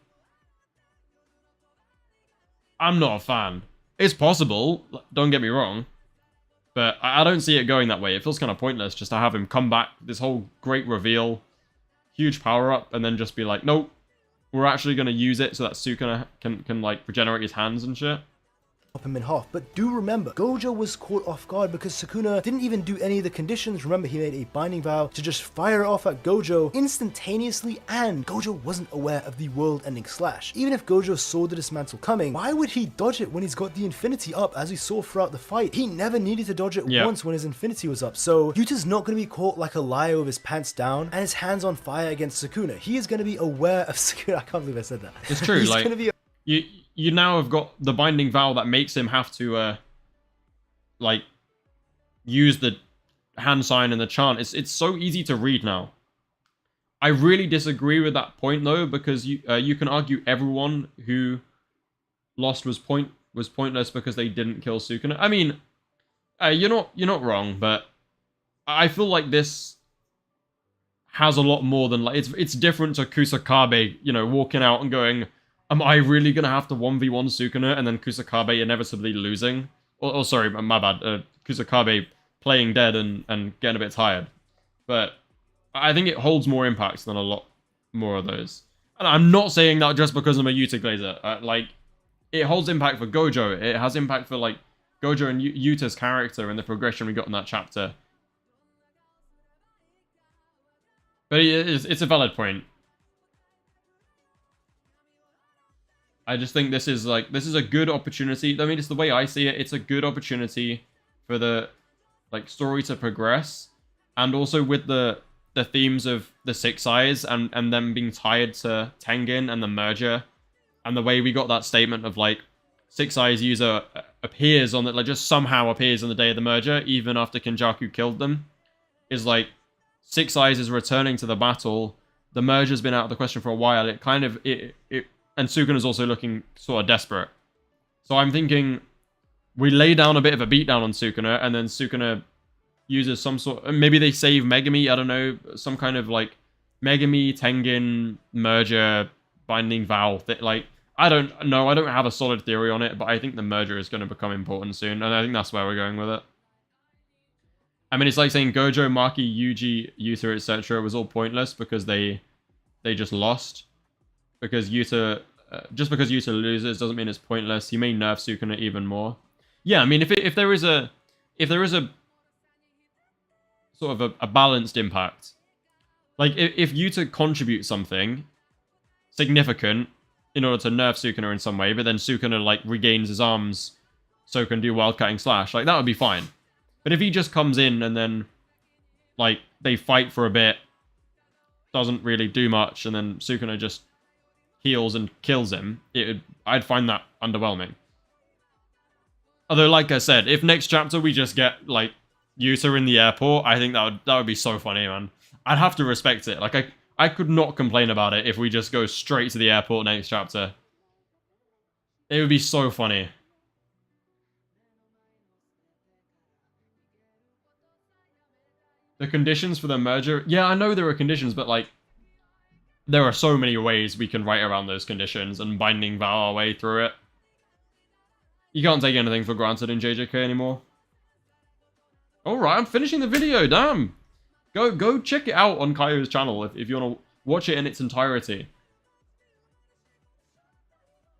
I'm not a fan. It's possible, don't get me wrong. But I don't see it going that way. It feels kind of pointless just to have him come back, this whole great reveal, huge power-up, and then just be like, nope, we're actually going to use it so that Sukuna can like, regenerate his hands and shit. Chop him in half. But do remember, Gojo was caught off guard because Sukuna didn't even do any of the conditions. Remember, he made a binding vow to just fire off at Gojo instantaneously, and Gojo wasn't aware of the world-ending slash. Even if Gojo saw the dismantle coming, why would he dodge it when he's got the infinity up, as we saw throughout the fight? He never needed to dodge it once when his infinity was up. So Yuta's not going to be caught like a liar with his pants down and his hands on fire against Sukuna. He is going to be aware of Sukuna. I can't believe I said that. It's true. He's like, going to be you now have got the binding vow that makes him have to, like, use the hand sign and the chant. It's so easy to read now. I really disagree with that point, though, because you can argue everyone who lost was pointless because they didn't kill Sukuna. I mean, you're not wrong, but I feel like this has a lot more than, like, it's different to Kusakabe, you know, walking out and going, am I really going to have to 1v1 Sukuna and then Kusakabe inevitably losing? Or sorry, my bad. Kusakabe playing dead and getting a bit tired. But I think it holds more impact than a lot more of those. And I'm not saying that just because I'm a Yuta Glazer. Like, it holds impact for Gojo. It has impact for, like, Gojo and Yuta's character and the progression we got in that chapter. But it's a valid point. I just think this is a good opportunity. I mean, it's the way I see it. It's a good opportunity for the, like, story to progress, and also with the themes of the Six Eyes and them being tied to Tengen and the merger, and the way we got that statement of, like, Six Eyes user appears on it, like, just somehow appears on the day of the merger, even after Kenjaku killed them, is like, Six Eyes is returning to the battle. The merger's been out of the question for a while. It kind of and Sukuna's also looking sort of desperate. So I'm thinking we lay down a bit of a beatdown on Sukuna, and then Sukuna uses some sort of, maybe they save Megami, I don't know, some kind of, like, Megami, Tengen, merger, binding vow, like, I don't know, I don't have a solid theory on it, but I think the merger is going to become important soon, and I think that's where we're going with it. I mean, it's like saying Gojo, Maki, Yuji, Yuta, etc. was all pointless because they just lost. Because Yuta, just because Yuta loses doesn't mean it's pointless. He may nerf Sukuna even more. Yeah, I mean, if there is a sort of a balanced impact, like if Yuta contributes something significant in order to nerf Sukuna in some way, but then Sukuna like regains his arms so can do wild cutting slash, like that would be fine. But if he just comes in and then, like, they fight for a bit, doesn't really do much, and then Sukuna just heals and kills him, I'd find that underwhelming. Although, like I said, if next chapter we just get, like, Yuta in the airport, I think that would be so funny, man. I'd have to respect it. Like, I could not complain about it if we just go straight to the airport next chapter. It would be so funny. The conditions for the merger... Yeah, I know there are conditions, but, like, there are so many ways we can write around those conditions and binding vow our way through it. You can't take anything for granted in JJK anymore. Alright, I'm finishing the video, damn! Go check it out on Kaiyo's channel if you want to watch it in its entirety.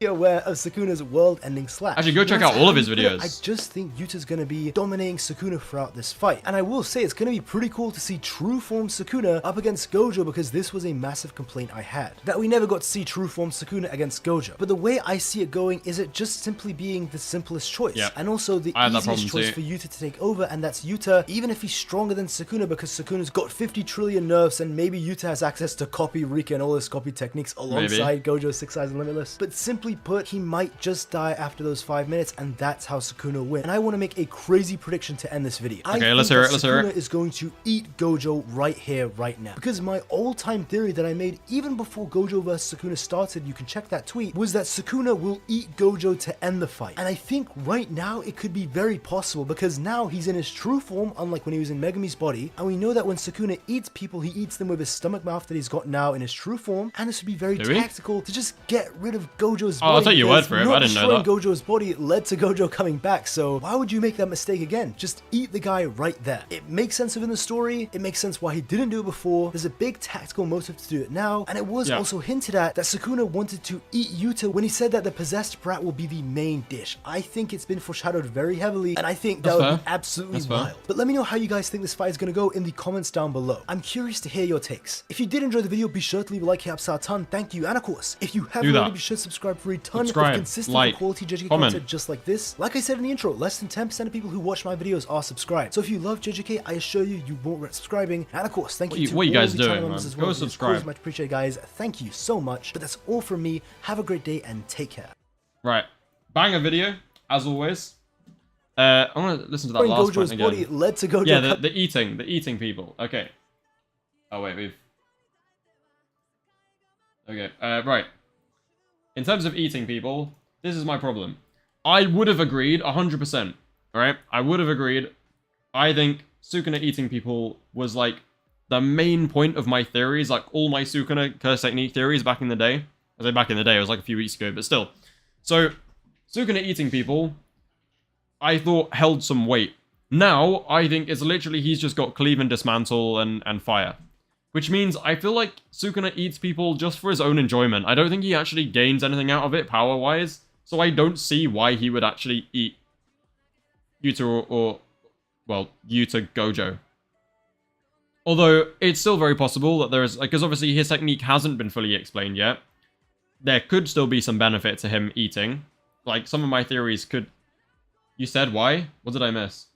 Aware of Sukuna's world-ending slash. Actually, go check out all of his videos. I just think Yuta's going to be dominating Sukuna throughout this fight. And I will say, it's going to be pretty cool to see true form Sukuna up against Gojo, because this was a massive complaint I had, that we never got to see true form Sukuna against Gojo. But the way I see it going is it just simply being the simplest choice. Yep. And also the easiest choice for Yuta to take over, and that's Yuta, even if he's stronger than Sukuna, because Sukuna's got 50 trillion nerfs, and maybe Yuta has access to copy Rika and all his copy techniques alongside Gojo's 6 Eyes and Limitless. But simply put, he might just die after those 5 minutes, and that's how Sukuna wins. And I want to make a crazy prediction to end this video. Okay, let's hear it. Sukuna is going to eat Gojo right here, right now. Because my all-time theory that I made even before Gojo vs Sukuna started, you can check that tweet, was that Sukuna will eat Gojo to end the fight. And I think right now it could be very possible, because now he's in his true form, unlike when he was in Megami's body. And we know that when Sukuna eats people, he eats them with his stomach mouth that he's got now in his true form. And this would be very tactical to just get rid of Gojo's body. I'll take your word for it. I didn't know that. Gojo's body led to Gojo coming back, so why would you make that mistake again? Just eat the guy right there. It makes sense within the story. It makes sense why he didn't do it before. There's a big tactical motive to do it now, and it was also hinted at that Sukuna wanted to eat Yuta when he said that the possessed brat will be the main dish. I think it's been foreshadowed very heavily, and I think that would be absolutely wild. But let me know how you guys think this fight is going to go in the comments down below. I'm curious to hear your takes. If you did enjoy the video, be sure to leave a like, helps out a ton. Thank you. And of course, if you haven't already, be sure to subscribe for a ton of consistent quality JJK content just like this. Like I said in the intro, less than 10% of people who watch my videos are subscribed. So if you love JJK, I assure you, you won't regret subscribing. And of course, thank you to all the channel members as well. Go subscribe. It's much appreciated, guys. Thank you so much. But that's all from me. Have a great day and take care. Right. Banger video, as always. I want to listen to that last point again. Body led to Gojo. Yeah, the eating people. Okay. Oh wait, Okay, right. In terms of eating people, this is my problem. I would have agreed 100%, alright? I would have agreed. I think Sukuna eating people was, like, the main point of my theories, like, all my Sukuna curse technique theories back in the day. I say back in the day, it was like a few weeks ago, but still. So, Sukuna eating people, I thought held some weight. Now, I think it's literally he's just got cleave and dismantle and fire. Which means I feel like Sukuna eats people just for his own enjoyment. I don't think he actually gains anything out of it power-wise. So I don't see why he would actually eat Yuta well, Yuta Gojo. Although, it's still very possible that there is... Because obviously his technique hasn't been fully explained yet. There could still be some benefit to him eating. Like, some of my theories could... You said why? What did I miss?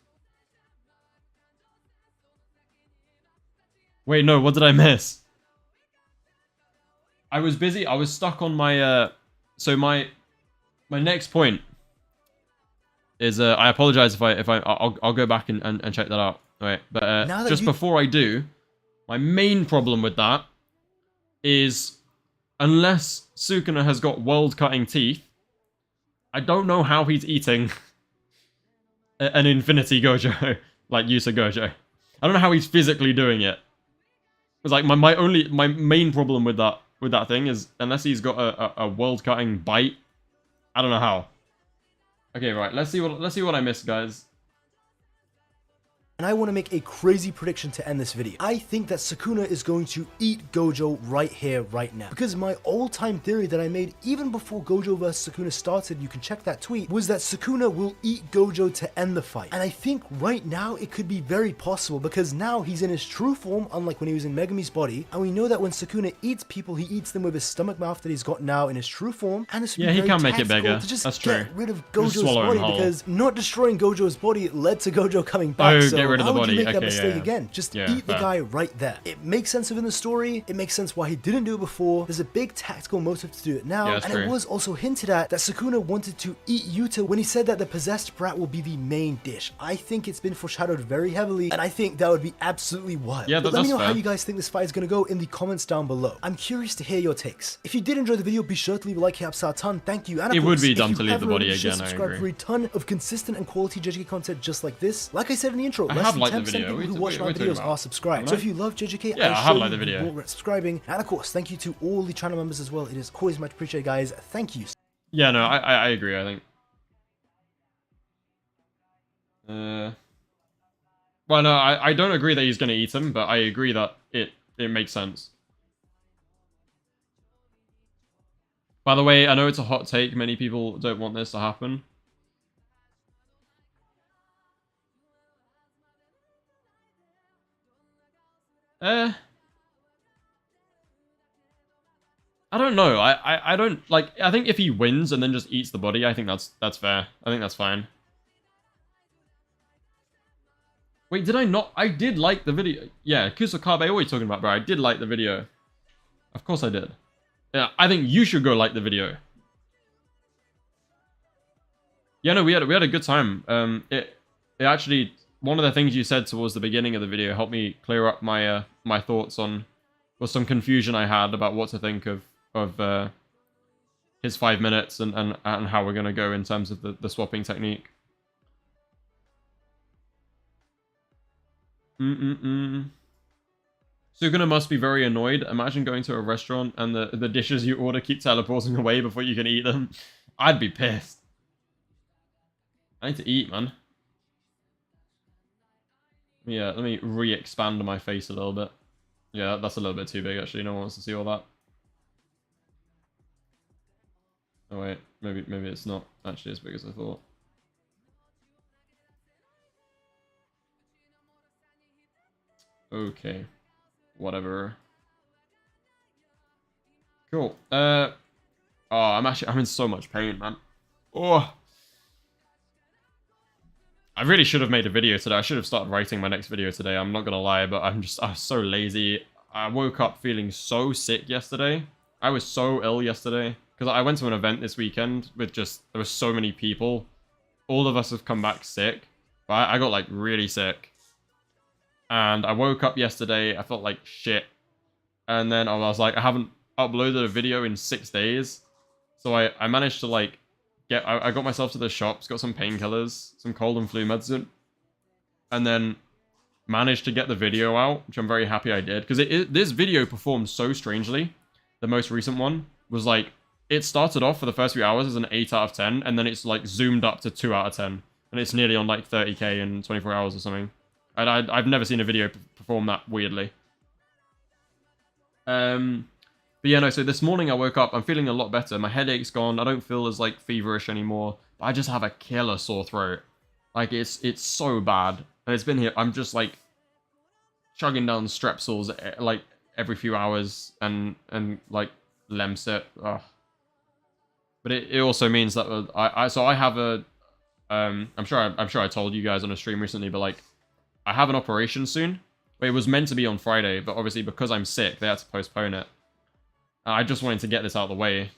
Wait, no, what did I miss? I was busy. I was stuck on my, so my next point is, I apologize if I'll go back and check that out. All right, but just before I do, my main problem with that is, unless Sukuna has got world-cutting teeth, I don't know how he's eating an Infinity Gojo, like Yusa Gojo. I don't know how he's physically doing it. It's like my main problem with that thing is unless he's got a world cutting bite, I don't know how. Okay, right. Let's see what I missed, guys. And I want to make a crazy prediction to end this video. I think that Sukuna is going to eat Gojo right here, right now. Because my all-time theory that I made even before Gojo vs Sukuna started, you can check that tweet, was that Sukuna will eat Gojo to end the fight. And I think right now it could be very possible because now he's in his true form, unlike when he was in Megumi's body. And we know that when Sukuna eats people, he eats them with his stomach mouth that he's got now in his true form. And this would be he very can make it tactical bigger. to just That's get true. rid of Gojo's swallow him body whole. because not destroying Gojo's body led to Gojo coming back. Oh, So get rid of the why would body. you make that Okay, mistake yeah. again? Just Yeah, eat the fair. guy right there. It makes sense within the story. It makes sense why he didn't do it before. There's a big tactical motive to do it now. Yeah, that's And true. it was also hinted at that Sukuna wanted to eat Yuta when he said that the possessed brat will be the main dish. I think it's been foreshadowed very heavily, and I think that would be absolutely wild. Yeah, But let me that's know how fair. you guys think this fight is going to go in the comments down below. I'm curious to hear your takes. If you did enjoy the video, be sure to leave a like, helps out a ton. Thank you. And of It would course, be if dumb you to leave haven't the body already, be sure to again, I subscribe agree. for a ton of consistent and quality JJK content just like this. Like I said in the intro, I less have than liked the 10% of video. people who What watch are my we talking videos about? are subscribed. So if you love JJK, Yeah, I I have show liked the you video. more subscribing. And of course, thank you to all the channel members as well. It is always much appreciated, guys. Thank you. Yeah, no, I agree. I think. Well, no, I don't agree that he's gonna eat him, but I agree that it makes sense. By the way, I know it's a hot take. Many people don't want this to happen. I don't know. I don't like. I think if he wins and then just eats the body, I think that's fair. I think that's fine. Wait, did I not? I did like the video. Yeah, Kusakabe always talking about, bro. I did like the video. Of course I did. Yeah, I think you should go like the video. Yeah, no, we had a good time. It actually, one of the things you said towards the beginning of the video helped me clear up my my thoughts on, was some confusion I had about what to think of his 5 minutes and how we're gonna go in terms of the swapping technique. Sukuna must be very annoyed. Imagine going to a restaurant and the dishes you order keep teleporting away before you can eat them. I'd be pissed. I need to eat, man. Yeah, let me re-expand my face a little bit. Yeah, that's a little bit too big, actually. No one wants to see all that. Oh, wait. Maybe it's not actually as big as I thought. Okay. Whatever. Cool. Oh, I'm in so much pain, man. Oh. I really should have made a video today. I should have started writing my next video today. I'm not gonna lie, but I was so lazy. I woke up feeling so sick yesterday. I was so ill yesterday because I went to an event this weekend with there were so many people. All of us have come back sick. But I got like really sick. And I woke up yesterday, I felt like shit. And then I was like, I haven't uploaded a video in 6 days. So I managed to like I got myself to the shops, got some painkillers, some cold and flu medicine, and then managed to get the video out, which I'm very happy I did. Because this video performed so strangely. The most recent one was like, it started off for the first few hours as an 8 out of 10, and then it's like zoomed up to 2 out of 10. And it's nearly on like 30k in 24 hours or something. And I've never seen a video perform that weirdly. But yeah, no, so this morning I woke up, I'm feeling a lot better. My headache's gone, I don't feel as like feverish anymore. But I just have a killer sore throat. Like it's so bad. And it's been here, I'm just like chugging down Strepsils like every few hours and like Lemsip. Ugh. But it also means that I have a I'm sure I told you guys on a stream recently, but like I have an operation soon. It was meant to be on Friday, but obviously because I'm sick, they had to postpone it. I just wanted to get this out of the way.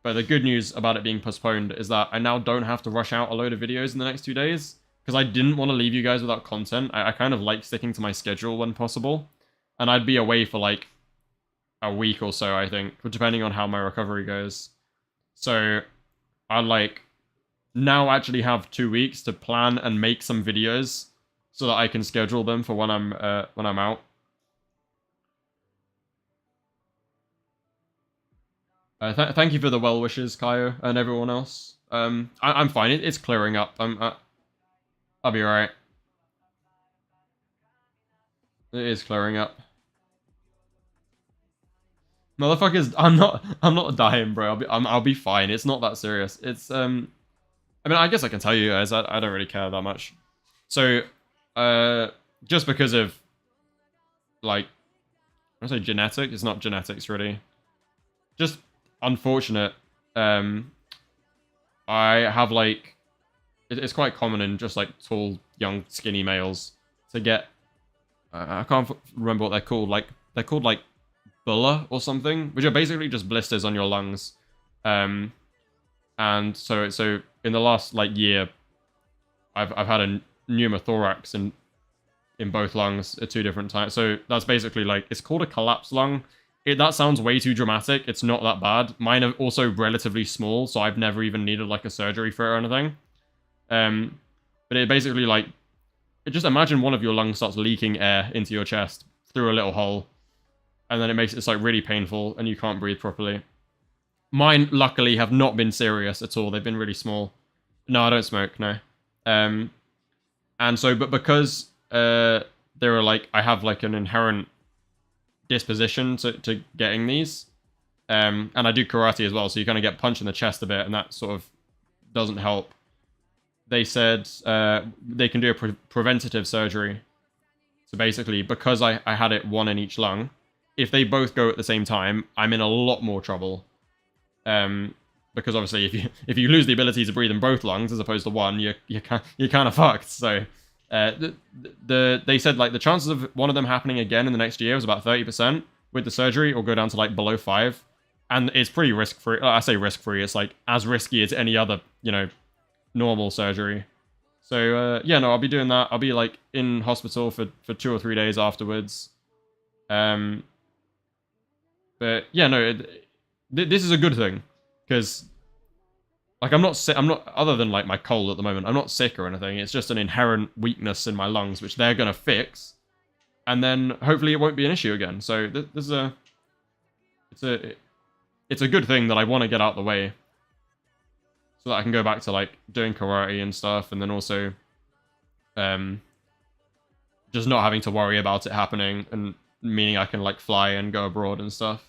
But the good news about it being postponed is that I now don't have to rush out a load of videos in the next 2 days. Because I didn't want to leave you guys without content. I kind of like sticking to my schedule when possible. And I'd be away for like a week or so, I think. Depending on how my recovery goes. So I like now actually have 2 weeks to plan and make some videos. So that I can schedule them for when I'm out. Thank you for the well wishes, Kaiyo, and everyone else. I'm fine. It's clearing up. I'll be alright. It is clearing up. Motherfuckers, I'm not dying, bro. I'll be fine. It's not that serious. It's I mean, I guess I can tell you guys. I don't really care that much. So, just because of like, I say genetic. It's not genetics really. Just unfortunate. I have like, it's quite common in just like tall, young, skinny males to get. I can't remember what they're called. Like they're called like bulla or something, which are basically just blisters on your lungs. And so in the last like year, I've had a pneumothorax in both lungs at 2 different times. So that's basically like, it's called a collapsed lung. That sounds way too dramatic. It's not that bad. Mine are also relatively small, so I've never even needed like a surgery for it or anything. But it basically like, just imagine one of your lungs starts leaking air into your chest through a little hole, and then it's like really painful and you can't breathe properly. Mine luckily have not been serious at all. They've been really small. No, I don't smoke, no. And so, but because there are like, I have like an inherent disposition to getting these, and I do karate as well, so you kind of get punched in the chest a bit, and that sort of doesn't help. They said they can do a preventative surgery. So basically, because I had it one in each lung, if they both go at the same time, I'm in a lot more trouble. Because obviously, if you lose the ability to breathe in both lungs as opposed to one, you're kind of fucked. So they said like the chances of one of them happening again in the next year was about 30% with the surgery, or go down to like below 5, and it's pretty risk-free. I say risk-free. It's like as risky as any other, normal surgery. So yeah, no, I'll be doing that. I'll be like in hospital for 2 or 3 days afterwards. But yeah, no, this is a good thing, because like I'm not sick. I'm not, other than like my cold at the moment, I'm not sick or anything. It's just an inherent weakness in my lungs, which they're gonna fix, and then hopefully it won't be an issue again. So this is it's a good thing that I want to get out of the way, so that I can go back to like doing karate and stuff, and then also just not having to worry about it happening, and meaning I can like fly and go abroad and stuff.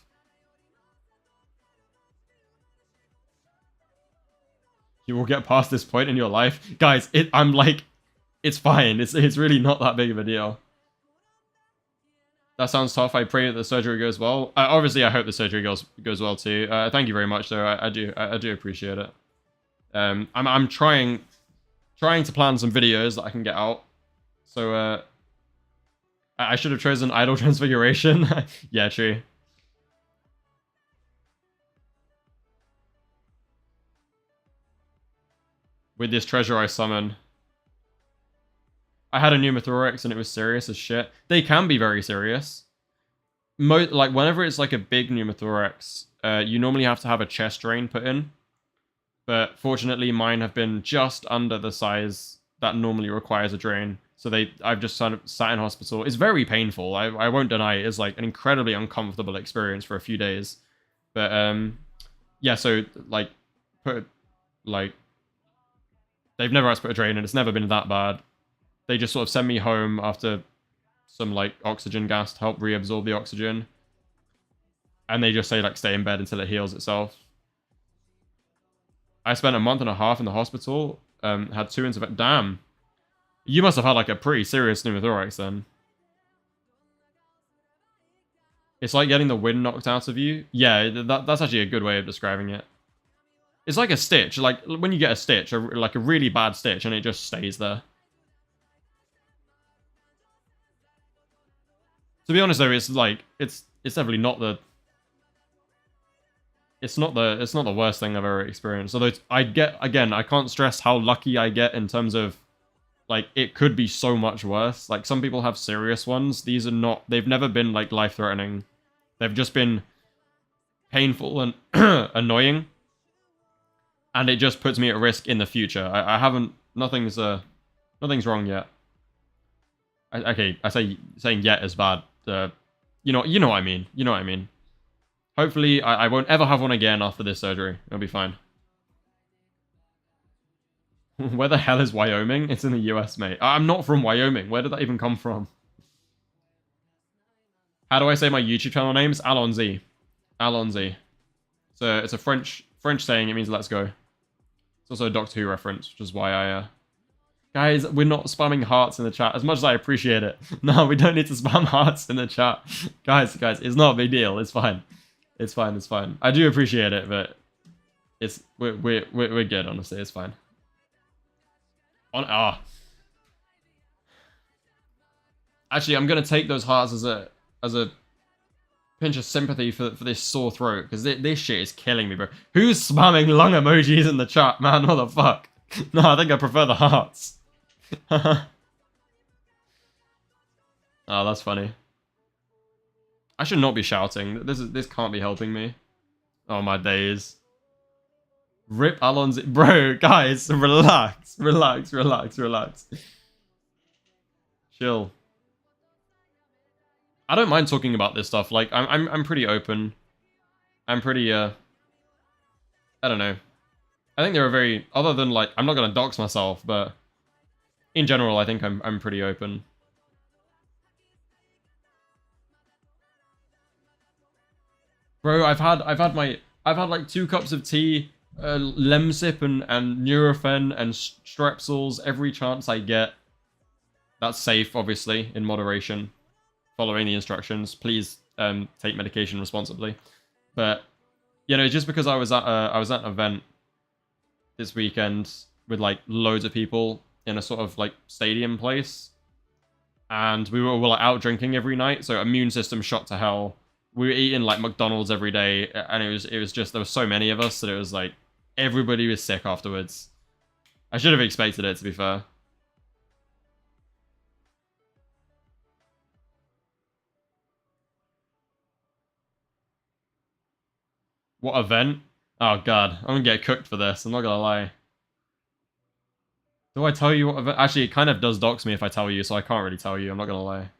You will get past this point in your life, guys. I'm like, it's fine. It's really not that big of a deal. That sounds tough. I pray that the surgery goes well. Obviously, I hope the surgery goes well too. Thank you very much, though. I do appreciate it. I'm trying to plan some videos that I can get out. So I should have chosen Idol Transfiguration. Yeah, true. With this treasure I summon. I had a pneumothorax and it was serious as shit. They can be very serious. Like whenever it's like a big pneumothorax, you normally have to have a chest drain put in. But fortunately, mine have been just under the size that normally requires a drain. So I've just sort of sat in hospital. It's very painful. I won't deny it. It's like an incredibly uncomfortable experience for a few days. But yeah, so like they've never had to put a drain in. It's never been that bad. They just sort of send me home after some like oxygen gas to help reabsorb the oxygen. And they just say like stay in bed until it heals itself. I spent a month and a half in the hospital. Had 2 interventions. Damn. You must have had like a pretty serious pneumothorax then. It's like getting the wind knocked out of you. Yeah, that's actually a good way of describing it. It's like a stitch. Like when you get a stitch, like a really bad stitch, and it just stays there. To be honest though, it's like it's definitely not the it's not the worst thing I've ever experienced. Although I can't stress how lucky I get in terms of like it could be so much worse. Like some people have serious ones. These are not. They've never been like life-threatening. They've just been painful and annoying, and it just puts me at risk in the future. I haven't. Nothing's wrong yet. Okay, saying yet is bad. You know what I mean. You know what I mean. Hopefully, I won't ever have one again after this surgery. It'll be fine. Where the hell is Wyoming? It's in the US, mate. I'm not from Wyoming. Where did that even come from? How do I say my YouTube channel name? It's Allons-Y. Allons-Y. So it's a French saying. It means let's go. It's also a Doctor Who reference, which is why I... Guys, we're not spamming hearts in the chat. As much as I appreciate it. No, we don't need to spam hearts in the chat. Guys, it's not a big deal. It's fine. It's fine. It's fine. I do appreciate it, but we're good. Honestly, it's fine. Actually, I'm gonna take those hearts as a pinch of sympathy for this sore throat, because this shit is killing me, bro. Who's spamming lung emojis in the chat, man? What the fuck? No, I think I prefer the hearts. Oh, that's funny. I should not be shouting. This can't be helping me. Oh my days. Rip Allons-Y. Bro, guys, relax. Chill. I don't mind talking about this stuff. Like, I'm pretty open. I'm pretty, I don't know. I think they're a very, other than, like, I'm not gonna dox myself, but in general, I think I'm pretty open. Bro, I've had like 2 cups of tea, Lemsip and Nurofen and Strepsils every chance I get. That's safe, obviously, in moderation. Following the instructions. Please take medication responsibly. But you know, just because I was at an event this weekend with like loads of people in a sort of like stadium place, and we were like out drinking every night, so immune system shot to hell. We were eating like McDonald's every day, and it was just, there were so many of us that it was like everybody was sick afterwards. I should have expected it, to be fair. What event? Oh god, I'm gonna get cooked for this, I'm not gonna lie. Do I tell you what event? Actually, it kind of does dox me if I tell you, so I can't really tell you, I'm not gonna lie.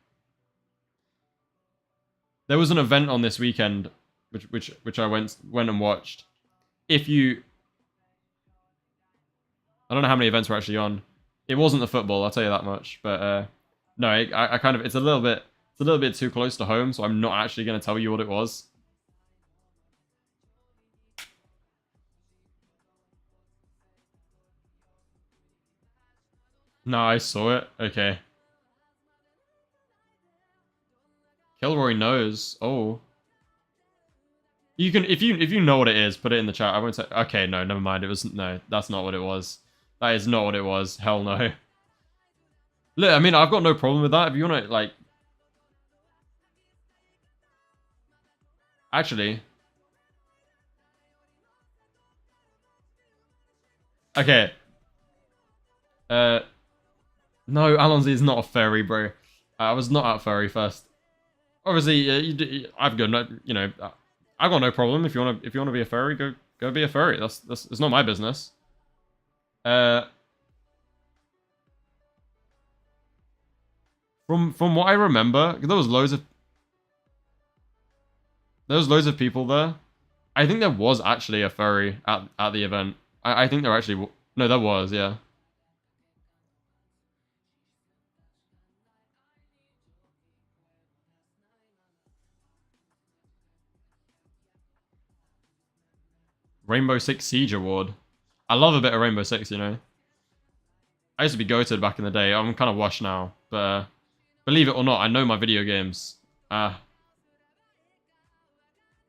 There was an event on this weekend, which I went and watched. If you... I don't know how many events were actually on. It wasn't the football, I'll tell you that much, but no, I kind of, it's a little bit too close to home, so I'm not actually gonna tell you what it was. No, I saw it. Okay. Kilroy knows. Oh. You can, if you know what it is, put it in the chat. I won't say. Okay, no, never mind. It was, no, that's not what it was. That is not what it was. Hell no. Look, I mean, I've got no problem with that. If you want to, like, actually, okay. No, Allons-Y is not a furry, bro. I was not at furry first. Obviously, I've got no, you know, I've got no problem. If you wanna be a furry, go be a furry. That's it's not my business. From what I remember, there was loads of people there. I think there was actually a furry at the event. I think there actually, no, there was, yeah. Rainbow Six Siege Award. I love a bit of Rainbow Six, you know. I used to be goated back in the day. I'm kind of washed now, but believe it or not, I know my video games. I'm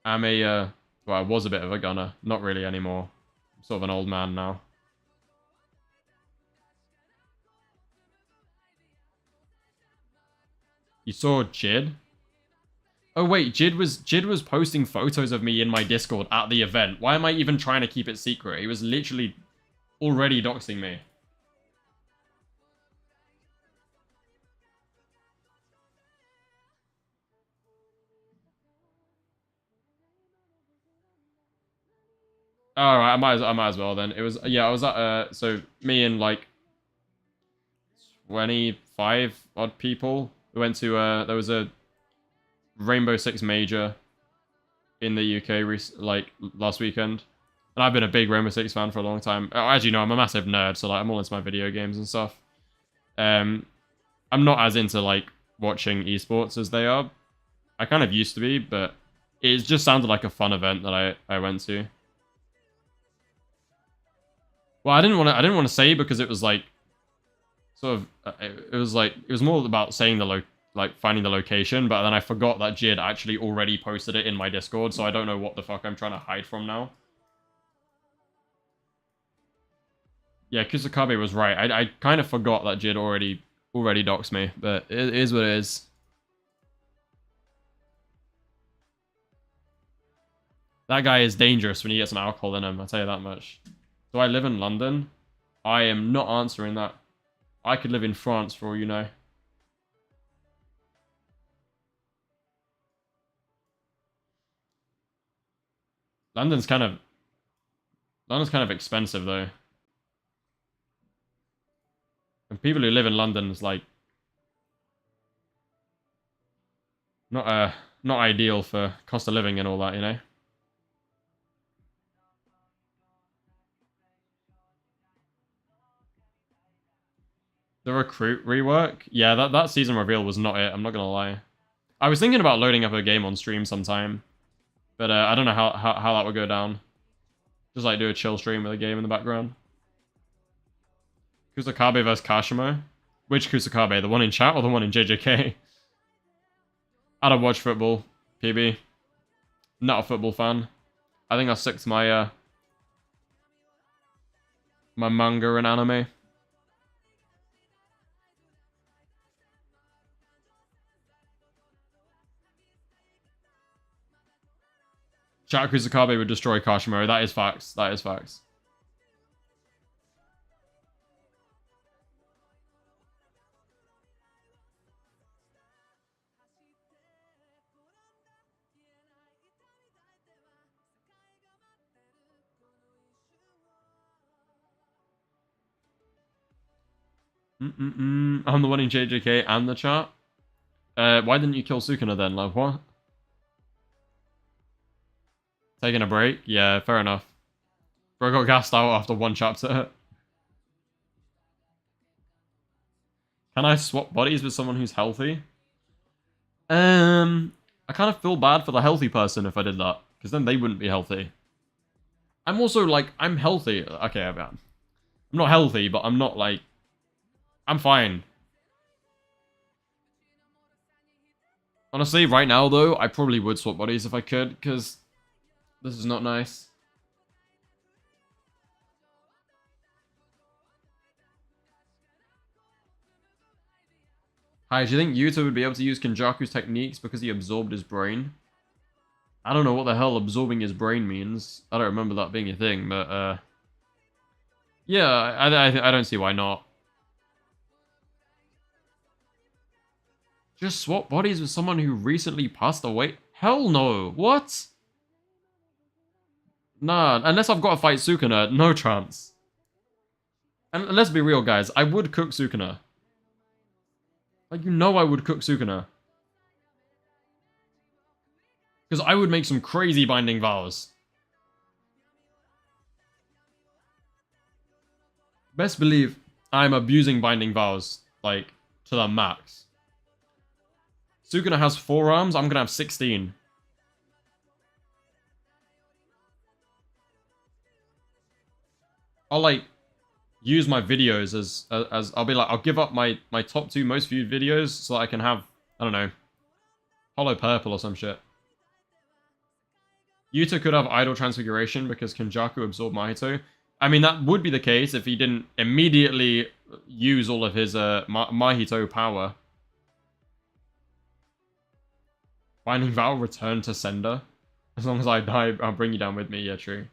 a well, I was a bit of a gunner. Not really anymore. I'm sort of an old man now. You saw Jid? Oh wait, Jid was posting photos of me in my Discord at the event. Why am I even trying to keep it secret? He was literally already doxing me. Alright, I might as well then. It was, yeah, I was at, so me and like 25 odd people. We went to, there was a Rainbow Six Major in the UK like last weekend. And I've been a big Rainbow Six fan for a long time. As you know, I'm a massive nerd, so like I'm all into my video games and stuff. I'm not as into like watching esports as they are. I kind of used to be, but it just sounded like a fun event that I went to. Well, I didn't want to say because it was like sort of it was more about saying finding the location, but then I forgot that Jid actually already posted it in my Discord, so I don't know what the fuck I'm trying to hide from now. Yeah, Kusakabe was right. I kind of forgot that Jid already doxed me, but it is what it is. That guy is dangerous when he gets some alcohol in him, I'll tell you that much. Do I live in London? I am not answering that. I could live in France for all you know. London's kind of expensive though. And people who live in London is like not ideal for cost of living and all that, you know. The recruit rework? Yeah, that season reveal was not it, I'm not gonna lie. I was thinking about loading up a game on stream sometime. But I don't know how that would go down. Just like do a chill stream with a game in the background. Kusakabe vs Kashimo? Which Kusakabe? The one in chat or the one in JJK? I don't watch football, PB. Not a football fan. I think I'll stick to my my manga and anime. Chat Kusakabe would destroy Kashimo. That is facts. That is facts. I'm the one in JJK and the chat. Why didn't you kill Sukuna then, love? What? Taking a break? Yeah, fair enough. Bro got gassed out after one chapter. Can I swap bodies with someone who's healthy? I kind of feel bad for the healthy person if I did that, because then they wouldn't be healthy. I'm also like, I'm healthy. Okay, I'm not healthy, but I'm not like, I'm fine. Honestly, right now though, I probably would swap bodies if I could, because this is not nice. Hi, do you think Yuta would be able to use Kenjaku's techniques because he absorbed his brain? I don't know what the hell absorbing his brain means. I don't remember that being a thing, but yeah, I don't see why not. Just swap bodies with someone who recently passed away? Hell no. What? Nah, unless I've got to fight Sukuna, no chance. And let's be real, guys. I would cook Sukuna. Like, you know I would cook Sukuna. Because I would make some crazy binding vows. Best believe I'm abusing binding vows, like, to the max. Sukuna has 4 arms, I'm gonna have 16. I'll, like, use my videos as I'll be like, I'll give up my top 2 most viewed videos so that I can have, I don't know, Hollow Purple or some shit. Yuta could have Idol Transfiguration because Kenjaku absorbed Mahito. I mean, that would be the case if he didn't immediately use all of his Mahito power. Binding Vow, return to sender. As long as I die, I'll bring you down with me. Yeah, true.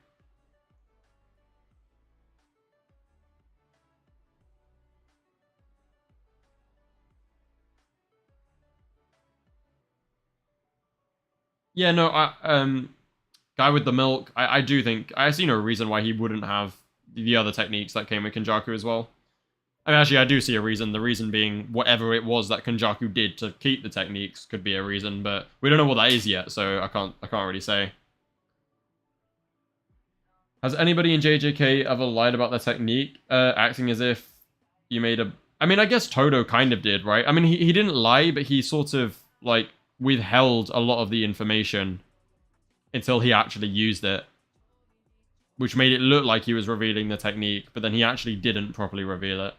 Yeah, no, guy with the milk, I do think, I see no reason why he wouldn't have the other techniques that came with Kenjaku as well. I mean, actually, I do see a reason. The reason being whatever it was that Kenjaku did to keep the techniques could be a reason, but we don't know what that is yet, so I can't really say. Has anybody in JJK ever lied about their technique, acting as if you made a... I mean, I guess Todo kind of did, right? I mean, he didn't lie, but he sort of, like, withheld a lot of the information until he actually used it, which made it look like he was revealing the technique, but then he actually didn't properly reveal it.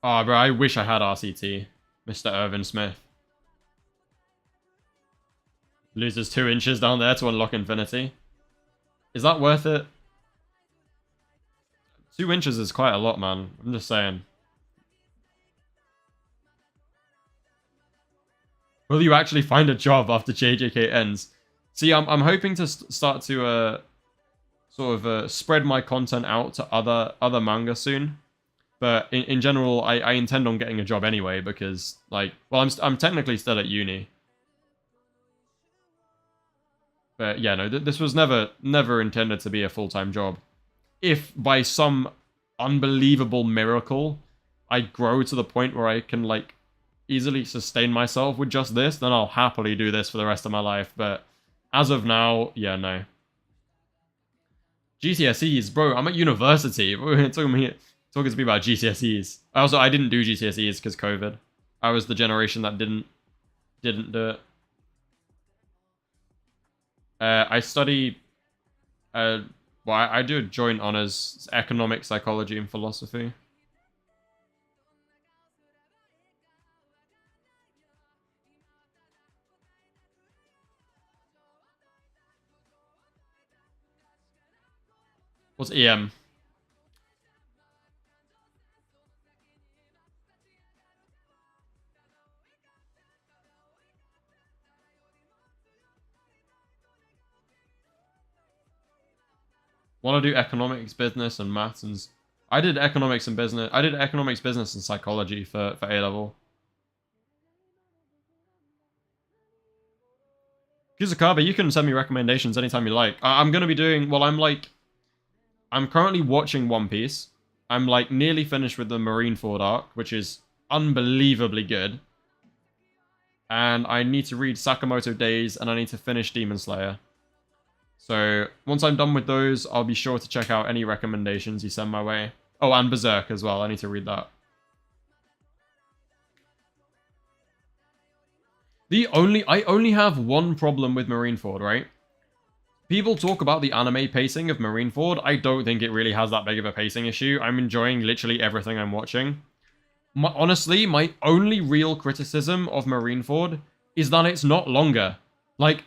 Oh, bro, I wish I had RCT, Mr. Irvin Smith. Loses 2 inches down there to unlock infinity. Is that worth it? 2 inches is quite a lot, man. I'm just saying. Will you actually find a job after JJK ends? See, I'm hoping to start to sort of spread my content out to other manga soon. But in general, I intend on getting a job anyway because, like, well, I'm technically still at uni. But yeah, no, this was never intended to be a full-time job. If by some unbelievable miracle I grow to the point where I can, like, easily sustain myself with just this, then I'll happily do this for the rest of my life. But as of now, yeah, no. GCSEs, bro, I'm at university. Talking to me about GCSEs. I didn't do GCSEs because COVID. I was the generation that didn't do it. I study, well, I do a joint honors, economic psychology and philosophy. What's EM? Want to do economics, business, and maths, and I did economics and business. I did economics, business, and psychology for A level. Kuzakabe, you can send me recommendations anytime you like. I'm gonna be doing. Well, I'm currently watching One Piece. I'm like nearly finished with the Marineford arc, which is unbelievably good. And I need to read Sakamoto Days, and I need to finish Demon Slayer. So, once I'm done with those, I'll be sure to check out any recommendations you send my way. Oh, and Berserk as well. I need to read that. I only have one problem with Marineford, right? People talk about the anime pacing of Marineford. I don't think it really has that big of a pacing issue. I'm enjoying literally everything I'm watching. Honestly, my only real criticism of Marineford is that it's not longer. Like,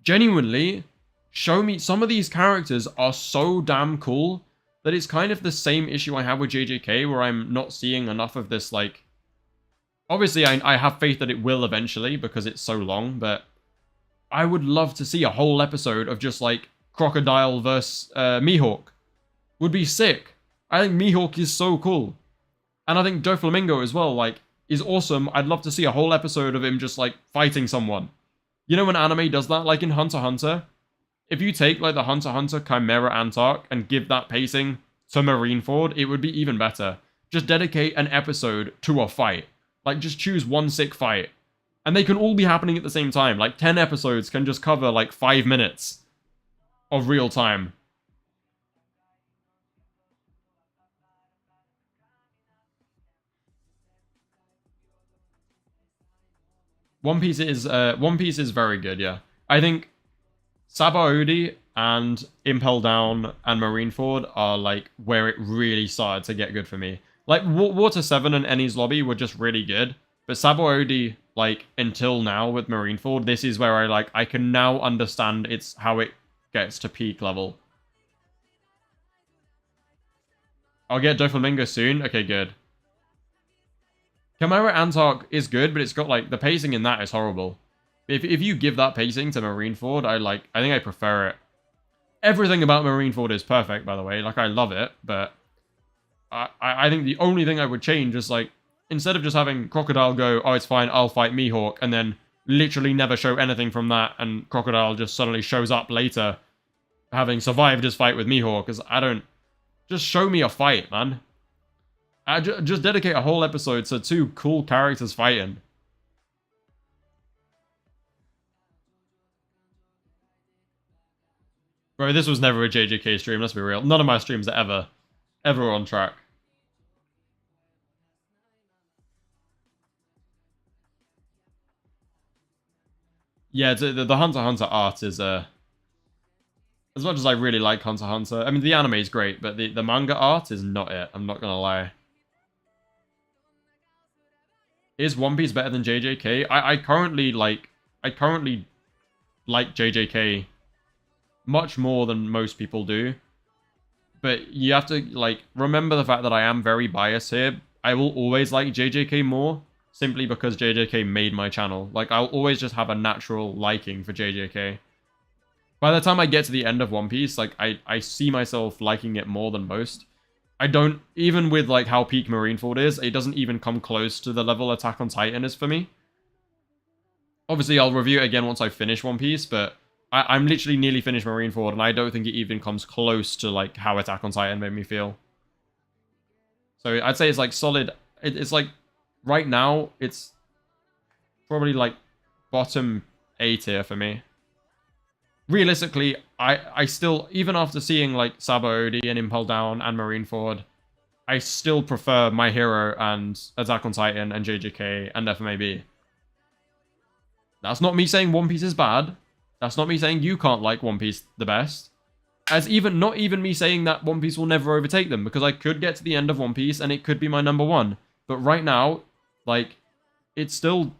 genuinely, show me, some of these characters are so damn cool that it's kind of the same issue I have with JJK, where I'm not seeing enough of this, like... Obviously, I have faith that it will eventually, because it's so long, but I would love to see a whole episode of just, like, Crocodile versus Mihawk. Would be sick. I think Mihawk is so cool. And I think Doflamingo as well, like, is awesome. I'd love to see a whole episode of him just, like, fighting someone. You know when anime does that? Like in Hunter x Hunter? If you take, like, the Hunter x Hunter Chimera Ant arc and give that pacing to Marineford, it would be even better. Just dedicate an episode to a fight. Like, just choose one sick fight. And they can all be happening at the same time. Like, 10 episodes can just cover, like, 5 minutes of real time. One Piece is very good, yeah. I think Sabaody and Impel Down and Marineford are, like, where it really started to get good for me. Like, Water 7 and Enies Lobby were just really good. But Sabaody, like, until now with Marineford, this is where I can now understand how it gets to peak level. I'll get Doflamingo soon. Okay, good. Chimera Ant arc is good, but it's got, like, the pacing in that is horrible. If you give that pacing to Marineford, I think I prefer it. Everything about Marineford is perfect, by the way. Like, I love it, but I think the only thing I would change is, like, instead of just having Crocodile go, oh, it's fine, I'll fight Mihawk, and then literally never show anything from that, and Crocodile just suddenly shows up later, having survived his fight with Mihawk, because I don't... Just show me a fight, man. Just dedicate a whole episode to 2 cool characters fighting. Bro, this was never a JJK stream, let's be real. None of my streams are ever on track. Yeah, the Hunter x Hunter art is, as much as I really like Hunter x Hunter, I mean, the anime is great, but the manga art is not it, I'm not gonna lie. Is One Piece better than JJK? I currently like JJK much more than most people do. But you have to, like, remember the fact that I am very biased here. I will always like JJK more, simply because JJK made my channel. Like, I'll always just have a natural liking for JJK. By the time I get to the end of One Piece, like, I see myself liking it more than most. I don't, even with, like, how peak Marineford is, it doesn't even come close to the level Attack on Titan is for me. Obviously, I'll review it again once I finish One Piece, but I'm literally nearly finished Marineford, and I don't think it even comes close to, like, how Attack on Titan made me feel. So I'd say it's, like, solid. It's, like, right now, it's probably, like, bottom A tier for me. Realistically, I still, even after seeing, like, Sabo Odi and Impel Down and Marineford, I still prefer My Hero and Attack on Titan and JJK and FMAB. That's not me saying One Piece is bad. That's not me saying you can't like One Piece the best. Not even me saying that One Piece will never overtake them, because I could get to the end of One Piece and it could be my number one. But right now, like, it still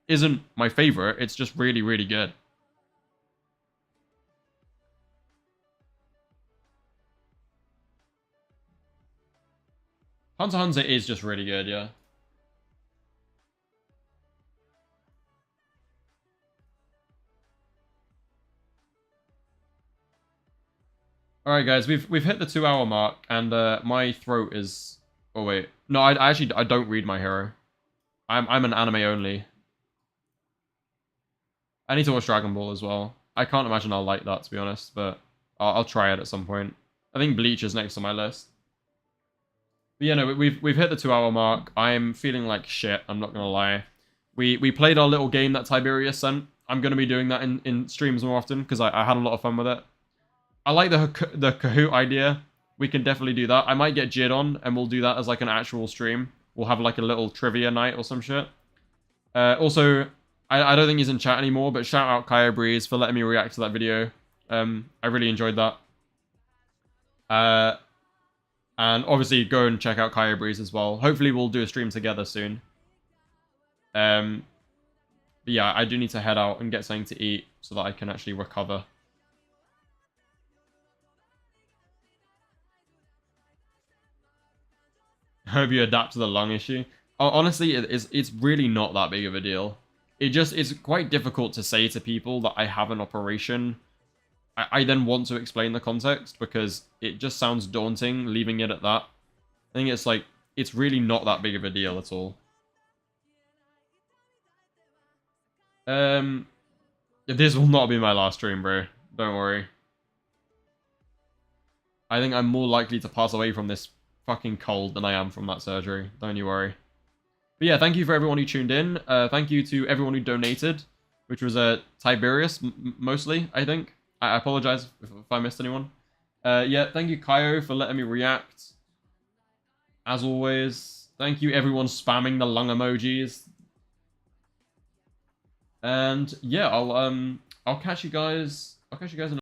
isn't my favorite. It's just really, really good. Hunter x Hunter is just really good, yeah. Alright guys, we've hit the 2-hour mark, and my throat is... Oh wait. No, I actually don't read My Hero. I'm an anime only. I need to watch Dragon Ball as well. I can't imagine I'll like that, to be honest, but I'll try it at some point. I think Bleach is next on my list. But yeah, no, we've hit the 2-hour mark. I'm feeling like shit, I'm not gonna lie. We played our little game that Tiberius sent. I'm gonna be doing that in streams more often, because I had a lot of fun with it. I like the Kahoot idea. We can definitely do that. I might get Jid on, and we'll do that as like an actual stream. We'll have like a little trivia night or some shit. Also, I don't think he's in chat anymore, but shout out KaiyoBreeze for letting me react to that video. I really enjoyed that. And obviously go and check out KaiyoBreeze as well. Hopefully we'll do a stream together soon. But yeah, I do need to head out and get something to eat so that I can actually recover. Hope you adapt to the lung issue. Honestly, it's really not that big of a deal. It's quite difficult to say to people that I have an operation. I then want to explain the context, because it just sounds daunting leaving it at that. I think it's like, it's really not that big of a deal at all. This will not be my last stream, bro. Don't worry. I think I'm more likely to pass away from this fucking cold than I am from that surgery. Don't you worry. But yeah, thank you for everyone who tuned in. Thank you to everyone who donated, which was Tiberius, mostly, I think. I apologize if I missed anyone. Yeah, thank you, Kaiyo, for letting me react. As always, thank you everyone spamming the lung emojis. And yeah, I'll catch you guys. In